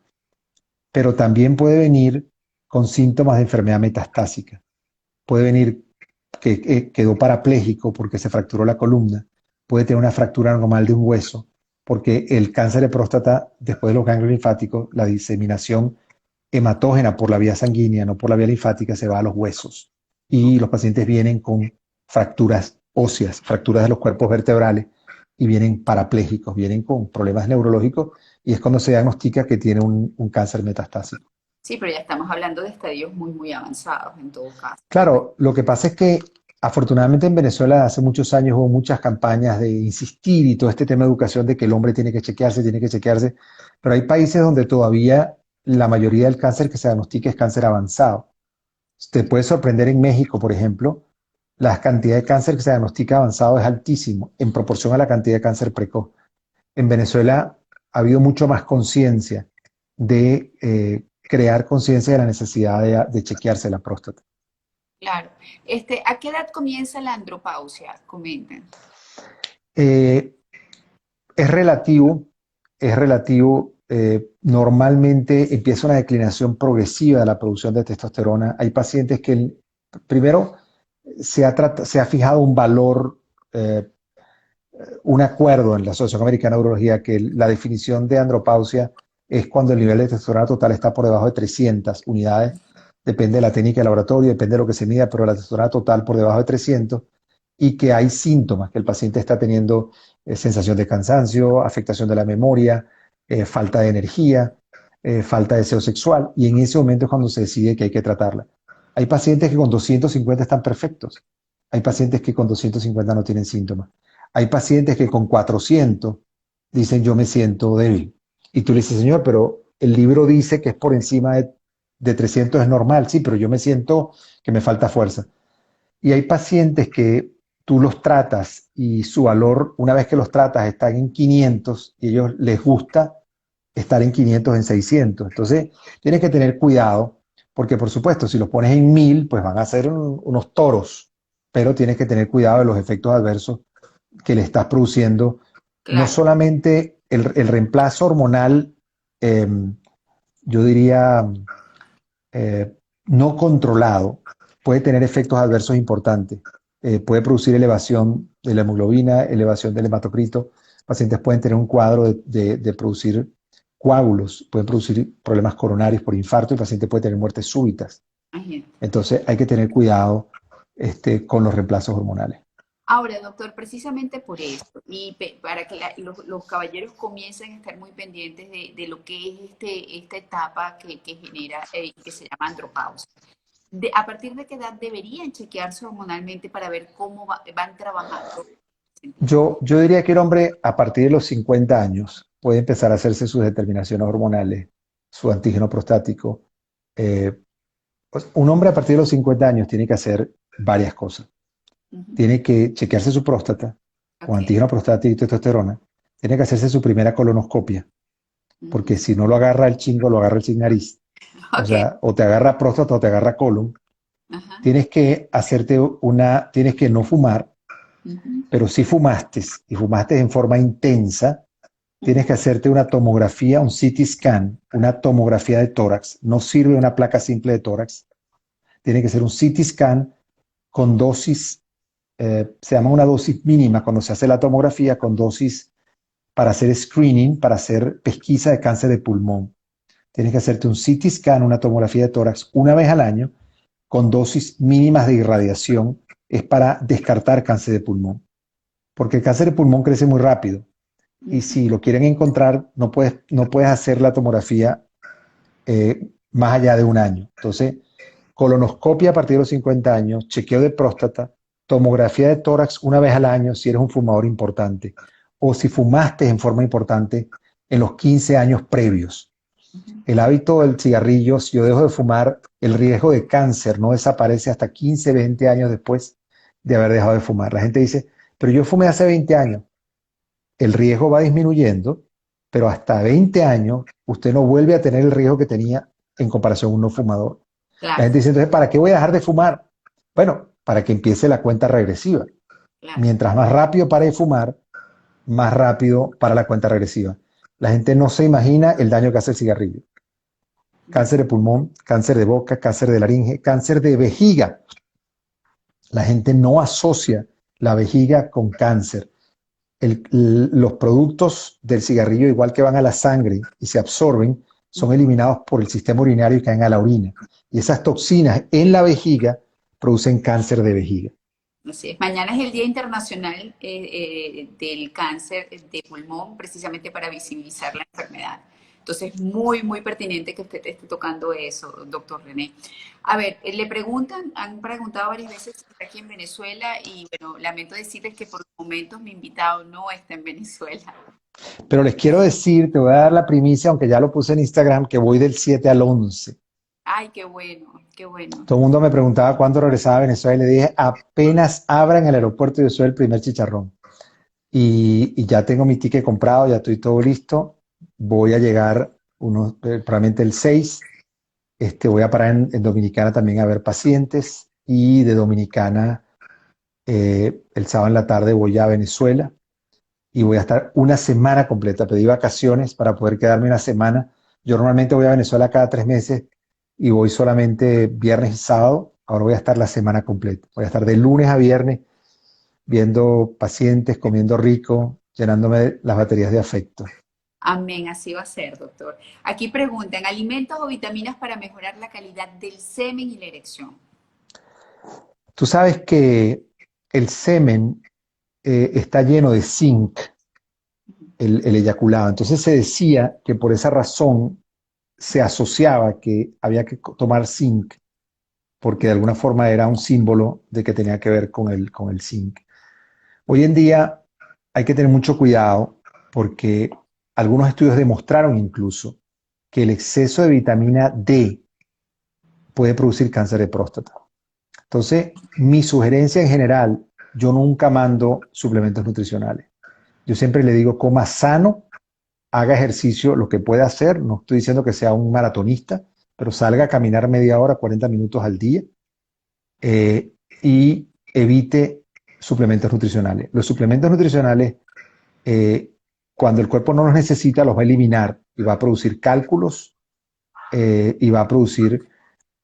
Pero también puede venir con síntomas de enfermedad metastásica. Puede venir que quedó parapléjico porque se fracturó la columna. Puede tener una fractura normal de un hueso porque el cáncer de próstata, después de los ganglios linfáticos, la diseminación hematógena por la vía sanguínea, no por la vía linfática, se va a los huesos. Y los pacientes vienen con fracturas óseas, fracturas de los cuerpos vertebrales, y vienen parapléjicos, vienen con problemas neurológicos, y es cuando se diagnostica que tiene un cáncer metastásico. Sí, pero ya estamos hablando de estadios muy, muy avanzados en todo caso. Claro, lo que pasa es que afortunadamente en Venezuela hace muchos años hubo muchas campañas de insistir y todo este tema de educación de que el hombre tiene que chequearse, pero hay países donde todavía la mayoría del cáncer que se diagnostica es cáncer avanzado. Te puede sorprender en México, por ejemplo, la cantidad de cáncer que se diagnostica avanzado es altísimo en proporción a la cantidad de cáncer precoz. En Venezuela ha habido mucho más conciencia de crear conciencia de la necesidad de chequearse la próstata. Claro. ¿A qué edad comienza la andropausia? Comentan. Eh, es relativo, normalmente empieza una declinación progresiva de la producción de testosterona. Hay pacientes que primero se ha fijado un valor, un acuerdo en la Asociación Americana de Urología que la definición de andropausia es cuando el nivel de testosterona total está por debajo de 300 unidades. Depende de la técnica de laboratorio, depende de lo que se mida, pero la testosterona total por debajo de 300 y que hay síntomas, que el paciente está teniendo sensación de cansancio, afectación de la memoria, falta de energía, falta de deseo sexual, y en ese momento es cuando se decide que hay que tratarla. Hay pacientes que con 250 están perfectos, hay pacientes que con 250 no tienen síntomas, hay pacientes que con 400 dicen yo me siento débil, y tú le dices, señor, pero el libro dice que es por encima de 300 es normal, sí, pero yo me siento que me falta fuerza. Y hay pacientes que tú los tratas y su valor, una vez que los tratas, está en 500 y a ellos les gusta estar en 500, en 600. Entonces, tienes que tener cuidado porque, por supuesto, si los pones en 1000, pues van a ser unos toros, pero tienes que tener cuidado de los efectos adversos que le estás produciendo. No Claro. solamente el reemplazo hormonal, eh, yo diría, no controlado, puede tener efectos adversos importantes. Puede producir elevación de la hemoglobina, elevación del hematocrito. Pacientes pueden tener un cuadro de producir coágulos, pueden producir problemas coronarios por infarto y el paciente puede tener muertes súbitas. Imagínate. Entonces hay que tener cuidado con los reemplazos hormonales. Ahora, doctor, precisamente por esto, y para que los caballeros comiencen a estar muy pendientes de lo que es esta etapa que genera, que se llama andropausia. ¿A partir de qué edad deberían chequearse hormonalmente para ver cómo van trabajando? Yo diría que el hombre a partir de los 50 años puede empezar a hacerse sus determinaciones hormonales, su antígeno prostático. Eh, pues, un hombre a partir de los 50 años tiene que hacer varias cosas. Ujú. Tiene que chequearse su próstata con Ok, antígeno prostático y testosterona. Tiene que hacerse su primera colonoscopia, ujú. porque si no lo agarra el chingo, lo agarra el sin nariz. O Ok, sea, o te agarra próstata o te agarra colon. ajá, Tienes que hacerte tienes que no fumar, ujú, pero si fumaste y fumaste en forma intensa, tienes que ujú, hacerte una tomografía, un CT scan, una tomografía de tórax. No sirve una placa simple de tórax. Tiene que ser un CT scan con dosis, se llama una dosis mínima cuando se hace la tomografía, con dosis para hacer screening, para hacer pesquisa de cáncer de pulmón. Tienes que hacerte un CT scan, una tomografía de tórax una vez al año con dosis mínimas de irradiación. Es para descartar cáncer de pulmón, porque el cáncer de pulmón crece muy rápido y ujú. si lo quieren encontrar, no puedes hacer la tomografía más allá de un año. Entonces, colonoscopia a partir de los 50 años, chequeo de próstata, tomografía de tórax una vez al año si eres un fumador importante o si fumaste en forma importante en los 15 años previos. Ujú. El hábito del cigarrillo, si yo dejo de fumar, el riesgo de cáncer no desaparece hasta 15, 20 años después de haber dejado de fumar. La gente dice, pero yo fumé hace 20 años. El riesgo va disminuyendo, pero hasta 20 años usted no vuelve a tener el riesgo que tenía en comparación a un no fumador. La Claro, gente dice, entonces, ¿para qué voy a dejar de fumar? Bueno, para que empiece la cuenta regresiva. claro. Mientras más rápido pare de fumar, más rápido para la cuenta regresiva. La gente no se imagina el daño que hace el cigarrillo. Cáncer de pulmón, cáncer de boca, cáncer de laringe, cáncer de vejiga. La gente no asocia la vejiga con cáncer. Los productos del cigarrillo, igual que van a la sangre y se absorben, son Ujú. eliminados por el sistema urinario y caen a la orina. Y esas toxinas en la vejiga producen cáncer de vejiga. Así es. Mañana es el Día Internacional del Cáncer de Pulmón, precisamente para visibilizar la enfermedad. Entonces, muy, muy pertinente que usted esté tocando eso, doctor René. A ver, le preguntan, han preguntado varias veces si está aquí en Venezuela y bueno, lamento decirles que por los momentos mi invitado no está en Venezuela. Pero les quiero decir, te voy a dar la primicia, aunque ya lo puse en Instagram, que voy del 7 al 11. Ay, qué bueno, qué bueno. Todo el mundo me preguntaba cuándo regresaba a Venezuela y le dije, apenas abran el aeropuerto, yo soy el primer chicharrón. Y ya tengo mi ticket comprado, ya estoy todo listo. Voy a llegar probablemente el 6. Voy a parar en Dominicana también a ver pacientes y de Dominicana el sábado en la tarde voy a Venezuela y voy a estar una semana completa. Pedí vacaciones para poder quedarme una semana. Yo normalmente voy a Venezuela cada 3 meses y voy solamente viernes y sábado. Ahora voy a estar la semana completa. Voy a estar de lunes a viernes viendo pacientes, comiendo rico, llenándome las baterías de afecto. Amén, así va a ser, doctor. Aquí preguntan, ¿alimentos o vitaminas para mejorar la calidad del semen y la erección? Tú sabes que el semen está lleno de zinc, el eyaculado. Entonces se decía que por esa razón se asociaba que había que tomar zinc, porque de alguna forma era un símbolo de que tenía que ver con el zinc. Hoy en día hay que tener mucho cuidado porque algunos estudios demostraron incluso que el exceso de vitamina D puede producir cáncer de próstata. Entonces, mi sugerencia en general, yo nunca mando suplementos nutricionales. Yo siempre le digo, coma sano, haga ejercicio, lo que pueda hacer. No estoy diciendo que sea un maratonista, pero salga a caminar media hora, 40 minutos al día y evite suplementos nutricionales. Los suplementos nutricionales, eh, cuando el cuerpo no los necesita, los va a eliminar y va a producir cálculos y va a producir,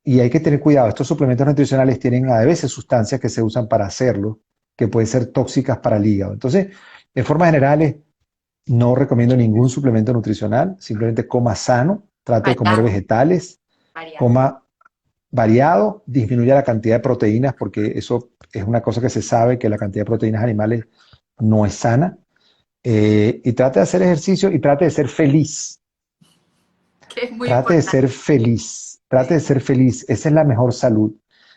y hay que tener cuidado, estos suplementos nutricionales tienen a veces sustancias que se usan para hacerlo, que pueden ser tóxicas para el hígado. Entonces, de forma general, no recomiendo ningún suplemento nutricional, simplemente coma sano, trate de comer Variado, vegetales, variado. coma variado, disminuya la cantidad de proteínas, porque eso es una cosa que se sabe, que la cantidad de proteínas animales no es sana. Y trate de hacer ejercicio y trate de ser feliz. Que es muy Trate de importante. ser feliz. Trate de ser feliz. Esa es la mejor salud.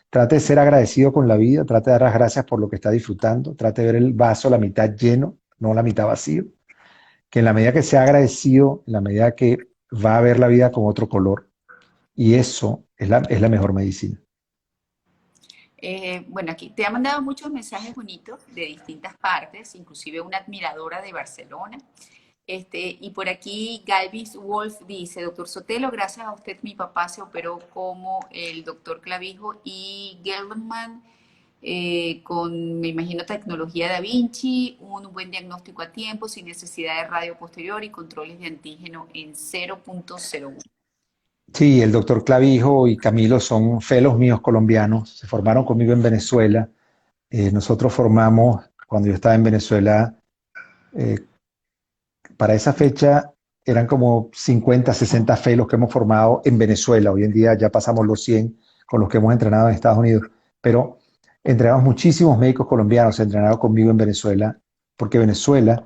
Trate de ser agradecido con la vida. Trate de dar las gracias por lo que está disfrutando. Trate de ver el vaso la mitad lleno, no la mitad vacío. Que en la medida que sea agradecido, en la medida que va a ver la vida con otro color. Y eso es la mejor medicina. Bueno, aquí te ha mandado muchos mensajes bonitos de distintas partes, inclusive una admiradora de Barcelona. Y por aquí Galvis Wolf dice, doctor Sotelo, gracias a usted mi papá se operó como el doctor Clavijo y Gelman con, me imagino, tecnología Da Vinci, un buen diagnóstico a tiempo, sin necesidad de radio posterior y controles de antígeno en 0.01. Sí, el doctor Clavijo y Camilo son felos míos colombianos. Se formaron conmigo en Venezuela. Nosotros formamos, cuando yo estaba en Venezuela, eh, para esa fecha eran como 50, 60 felos que hemos formado en Venezuela. Hoy en día ya pasamos los 100 con los que hemos entrenado en Estados Unidos. Pero entrenamos muchísimos médicos colombianos, entrenados conmigo en Venezuela, porque Venezuela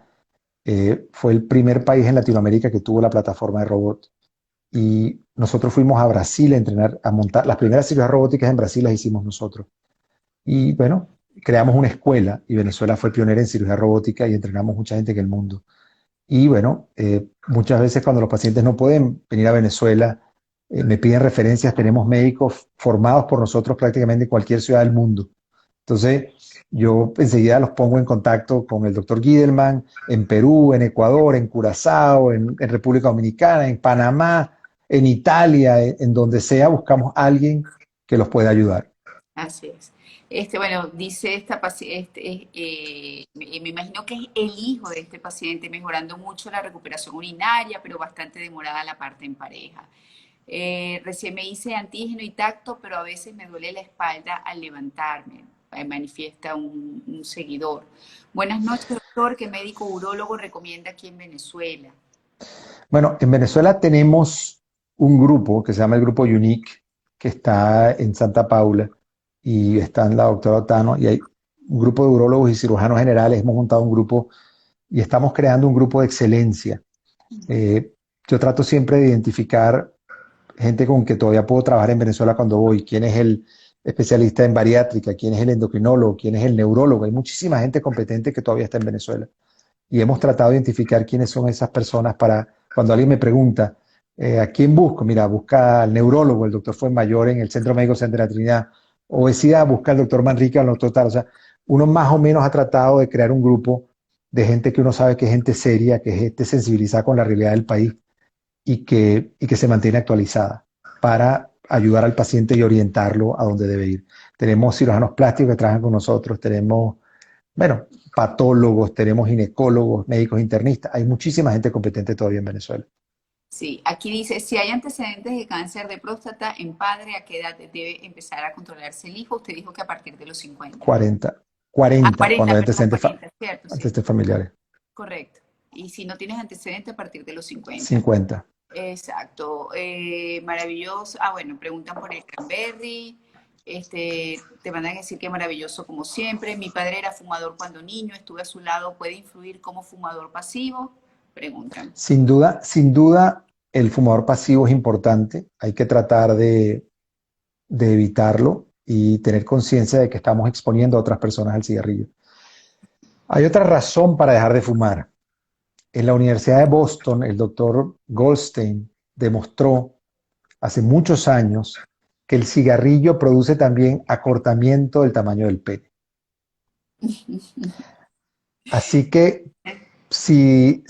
fue el primer país en Latinoamérica que tuvo la plataforma de robot. Y nosotros fuimos a Brasil a entrenar, a montar. Las primeras cirugías robóticas en Brasil las hicimos nosotros. Y bueno, creamos una escuela y Venezuela fue pionera en cirugía robótica y entrenamos mucha gente en el mundo. Y bueno, muchas veces cuando los pacientes no pueden venir a Venezuela, me piden referencias. Tenemos médicos formados por nosotros prácticamente en cualquier ciudad del mundo. Entonces, yo enseguida los pongo en contacto con el doctor Gidelman en Perú, en Ecuador, en Curazao, en República Dominicana, en Panamá, en Italia, en donde sea, buscamos a alguien que los pueda ayudar. Así es. Bueno, dice esta paciente, me imagino que es el hijo de este paciente, mejorando mucho la recuperación urinaria, pero bastante demorada la parte en pareja. Recién me hice antígeno y tacto, pero a veces me duele la espalda al levantarme, manifiesta un seguidor. Buenas noches, doctor. ¿Qué médico urólogo recomienda aquí en Venezuela? Bueno, en Venezuela tenemos un grupo que se llama el Grupo Unique, que está en Santa Paula y está en la doctora Otano, y hay un grupo de urólogos y cirujanos generales. Hemos montado un grupo y estamos creando un grupo de excelencia. Eh, yo trato siempre de identificar gente con que todavía puedo trabajar en Venezuela cuando voy. ¿Quién es el especialista en bariátrica? ¿Quién es el endocrinólogo? ¿Quién es el neurólogo? Hay muchísima gente competente que todavía está en Venezuela. Y hemos tratado de identificar quiénes son esas personas para cuando alguien me pregunta, ¿a quién busco? Mira, busca al neurólogo, el doctor Fuenmayor en el Centro Médico Centro de la Trinidad. Obesidad, busca al doctor Manrique o al doctor tal. O sea, uno más o menos ha tratado de crear un grupo de gente que uno sabe que es gente seria, que es gente sensibilizada con la realidad del país y que se mantiene actualizada para ayudar al paciente y orientarlo a donde debe ir. Tenemos cirujanos plásticos que trabajan con nosotros, tenemos, bueno, patólogos, tenemos ginecólogos, médicos internistas. Hay muchísima gente competente todavía en Venezuela. Sí, aquí dice, si hay antecedentes de cáncer de próstata en padre, ¿a qué edad debe empezar a controlarse el hijo? Usted dijo que a partir de los 50. 40, Ah, 40 cuando 40, hay perdón, antecedentes, 40, cierto, sí, antecedentes familiares. correcto. Y si no tienes antecedentes a partir de los 50. 50. Exacto. Maravilloso. Ah, bueno, preguntan por el cranberry. Te mandan a decir que maravilloso como siempre. Mi padre era fumador cuando niño, estuve a su lado, ¿puede influir como fumador pasivo? Preguntan. Sin duda, el fumador pasivo es importante. Hay que tratar de evitarlo y tener conciencia de que estamos exponiendo a otras personas al cigarrillo. Hay otra razón para dejar de fumar. En la Universidad de Boston, el doctor Goldstein demostró hace muchos años que el cigarrillo produce también acortamiento del tamaño del pene. Así que si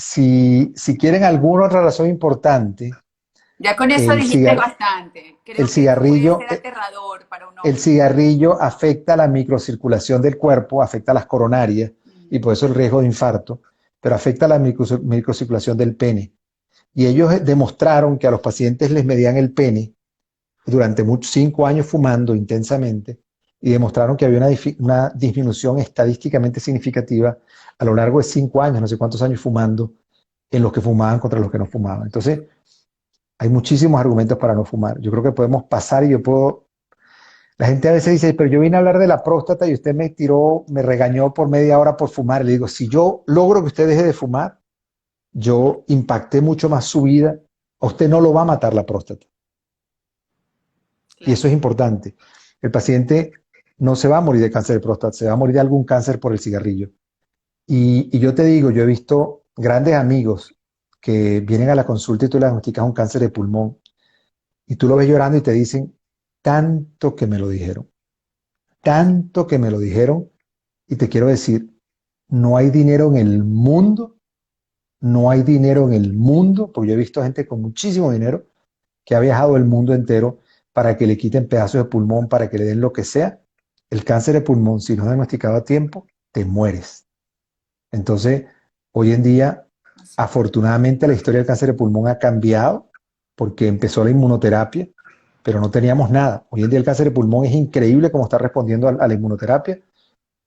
quieren alguna otra razón importante, Ya con eso el, dijiste cigar, bastante. el Creo que eso puede cigarrillo ser aterrador para un el hombre. cigarrillo afecta la microcirculación del cuerpo, afecta las coronarias y por eso el riesgo de infarto, pero afecta la microcirculación del pene. Y ellos demostraron que a los pacientes les medían el pene durante 5 años fumando intensamente y demostraron que había una disminución estadísticamente significativa a lo largo de 5 años, no sé cuántos años fumando, en los que fumaban contra los que no fumaban. Entonces, hay muchísimos argumentos para no fumar. Yo creo que podemos pasar y yo puedo La gente a veces dice, pero yo vine a hablar de la próstata y usted me tiró, me regañó por media hora por fumar. Le digo, si yo logro que usted deje de fumar, yo impacté mucho más su vida. A usted no lo va a matar la próstata. Y Claro. eso es importante. El paciente no se va a morir de cáncer de próstata, se va a morir de algún cáncer por el cigarrillo. Y yo te digo, yo he visto grandes amigos que vienen a la consulta y tú le diagnosticas un cáncer de pulmón y tú lo ves llorando y te dicen, Así. tanto que me lo dijeron, y te quiero decir, no hay dinero en el mundo, no hay dinero en el mundo, porque yo he visto gente con muchísimo dinero que ha viajado el mundo entero para que le quiten pedazos de pulmón, para que le den lo que sea. El cáncer de pulmón, si no es diagnosticado a tiempo, te mueres. Entonces, hoy en día, Así. afortunadamente, la historia del cáncer de pulmón ha cambiado porque empezó la inmunoterapia, pero no teníamos nada. Hoy en día el cáncer de pulmón es increíble cómo está respondiendo a la inmunoterapia,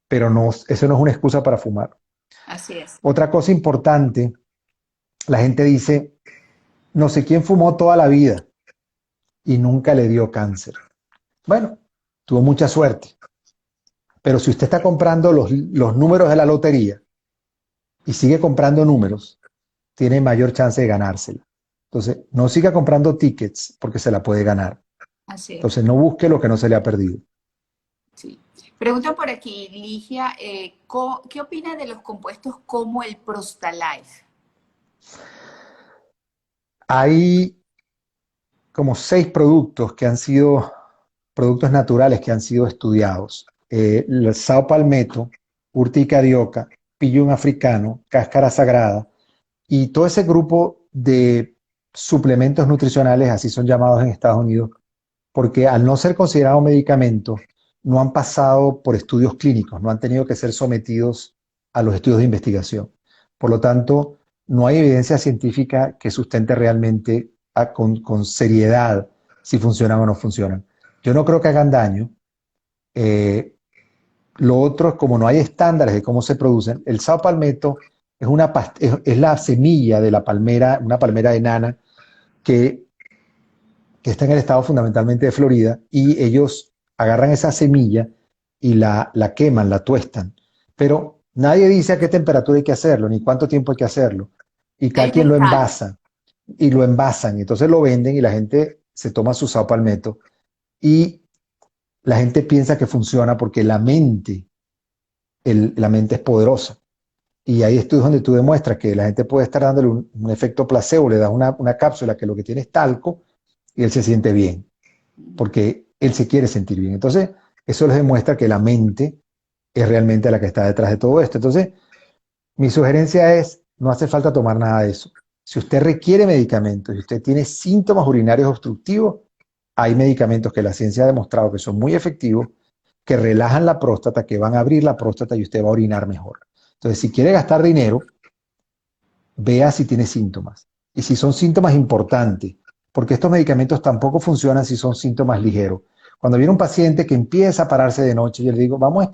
pero no, eso no es una excusa para fumar. Así es. Otra cosa importante, la gente dice, no sé quién fumó toda la vida y nunca le dio cáncer. Bueno, tuvo mucha suerte, pero si usted está comprando los números de la lotería y sigue comprando números, tiene mayor chance de ganársela. Entonces, no siga comprando tickets porque se la puede ganar. Así es. Entonces, no busque lo que no se le ha perdido. Sí. Pregunta por aquí, Ligia, ¿qué opina de los compuestos como el Prostalife? Hay como 6 productos que han sido productos naturales que han sido estudiados. El sao palmetto, urticardioca, pillón africano, cáscara sagrada y todo ese grupo de suplementos nutricionales, así son llamados en Estados Unidos, porque al no ser considerados medicamentos, no han pasado por estudios clínicos, no han tenido que ser sometidos a los estudios de investigación. Por lo tanto, no hay evidencia científica que sustente realmente con seriedad si funcionan o no funcionan. Yo no creo que hagan daño. Eh, lo otro es como no hay estándares de cómo se producen, el sao palmetto es la semilla de la palmera, una palmera enana que que está en el estado fundamentalmente de Florida, y ellos agarran esa semilla y la queman, la tuestan. Pero nadie dice a qué temperatura hay que hacerlo, ni cuánto tiempo hay que hacerlo. Y cada Hay quien lo mercado. envasa y lo envasan. Y entonces lo venden y la gente se toma su sao palmetto. Y la gente piensa que funciona porque la mente es poderosa. Y hay estudios donde tú demuestras que la gente puede estar dándole un efecto placebo, le das una cápsula que lo que tiene es talco y él se siente bien porque él se quiere sentir bien. Entonces, eso les demuestra que la mente es realmente la que está detrás de todo esto. Entonces, mi sugerencia es, no hace falta tomar nada de eso. Si usted requiere medicamentos y usted tiene síntomas urinarios obstructivos, hay medicamentos que la ciencia ha demostrado que son muy efectivos, que relajan la próstata, que van a abrir la próstata y usted va a orinar mejor. Entonces, si quiere gastar dinero, vea si tiene síntomas y si son síntomas importantes, porque estos medicamentos tampoco funcionan si son síntomas ligeros. Cuando viene un paciente que empieza a pararse de noche, yo le digo, vamos a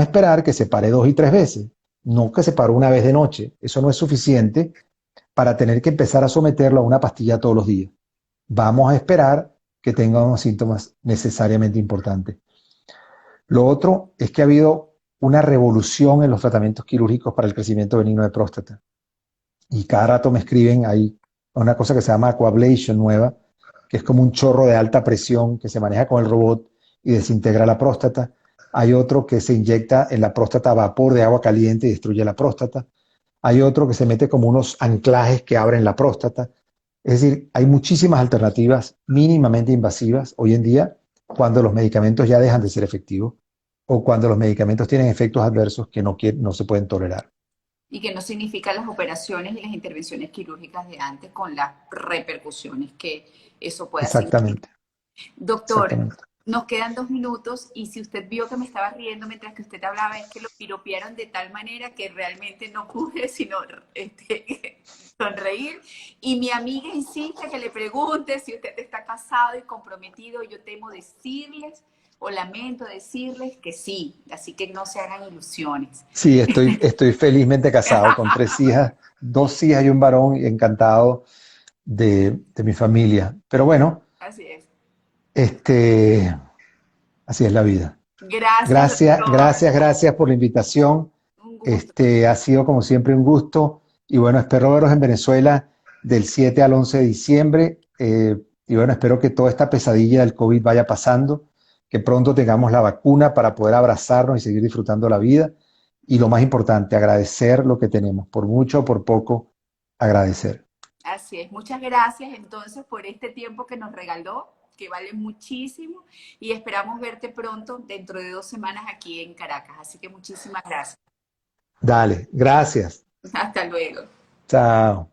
esperar que se pare 2 y 3 veces, no que se pare una vez de noche. Eso no es suficiente para tener que empezar a someterlo a una pastilla todos los días. Vamos a esperar que tenga unos síntomas necesariamente importantes. Lo otro es que ha habido una revolución en los tratamientos quirúrgicos para el crecimiento benigno de próstata. Y cada rato me escriben, hay una cosa que se llama Aquablation nueva, que es como un chorro de alta presión que se maneja con el robot y desintegra la próstata. Hay otro que se inyecta en la próstata vapor de agua caliente y destruye la próstata. Hay otro que se mete como unos anclajes que abren la próstata. Es decir, hay muchísimas alternativas mínimamente invasivas hoy en día cuando los medicamentos ya dejan de ser efectivos o cuando los medicamentos tienen efectos adversos que no se pueden tolerar. Y que no significa las operaciones y las intervenciones quirúrgicas de antes con las repercusiones que eso pueda significar. Exactamente, Doctor, exactamente. nos quedan 2 minutos y si usted vio que me estaba riendo mientras que usted hablaba, es que lo piropearon de tal manera que realmente no pude sino sonreír. Y mi amiga insiste que le pregunte si usted está casado y comprometido. Yo temo decirles o lamento decirles que sí, así que no se hagan ilusiones. Sí, estoy felizmente casado con 3 hijas, 2 hijas y un varón, y encantado de mi familia. Pero bueno, Así es. este, Así es la vida. Gracias, Gracias, doctor. gracias, gracias por la invitación. Un gusto. Ha sido como siempre un gusto. Y bueno, espero veros en Venezuela del 7 al 11 de diciembre. Y bueno, espero que toda esta pesadilla del COVID vaya pasando, que pronto tengamos la vacuna para poder abrazarnos y seguir disfrutando la vida. Y lo más importante, agradecer lo que tenemos, por mucho o por poco, agradecer. Así es. Muchas gracias entonces por este tiempo que nos regaló, que vale muchísimo, y esperamos verte pronto, dentro de 2 semanas aquí en Caracas. Así que muchísimas gracias. Dale, gracias. Hasta luego. Chao.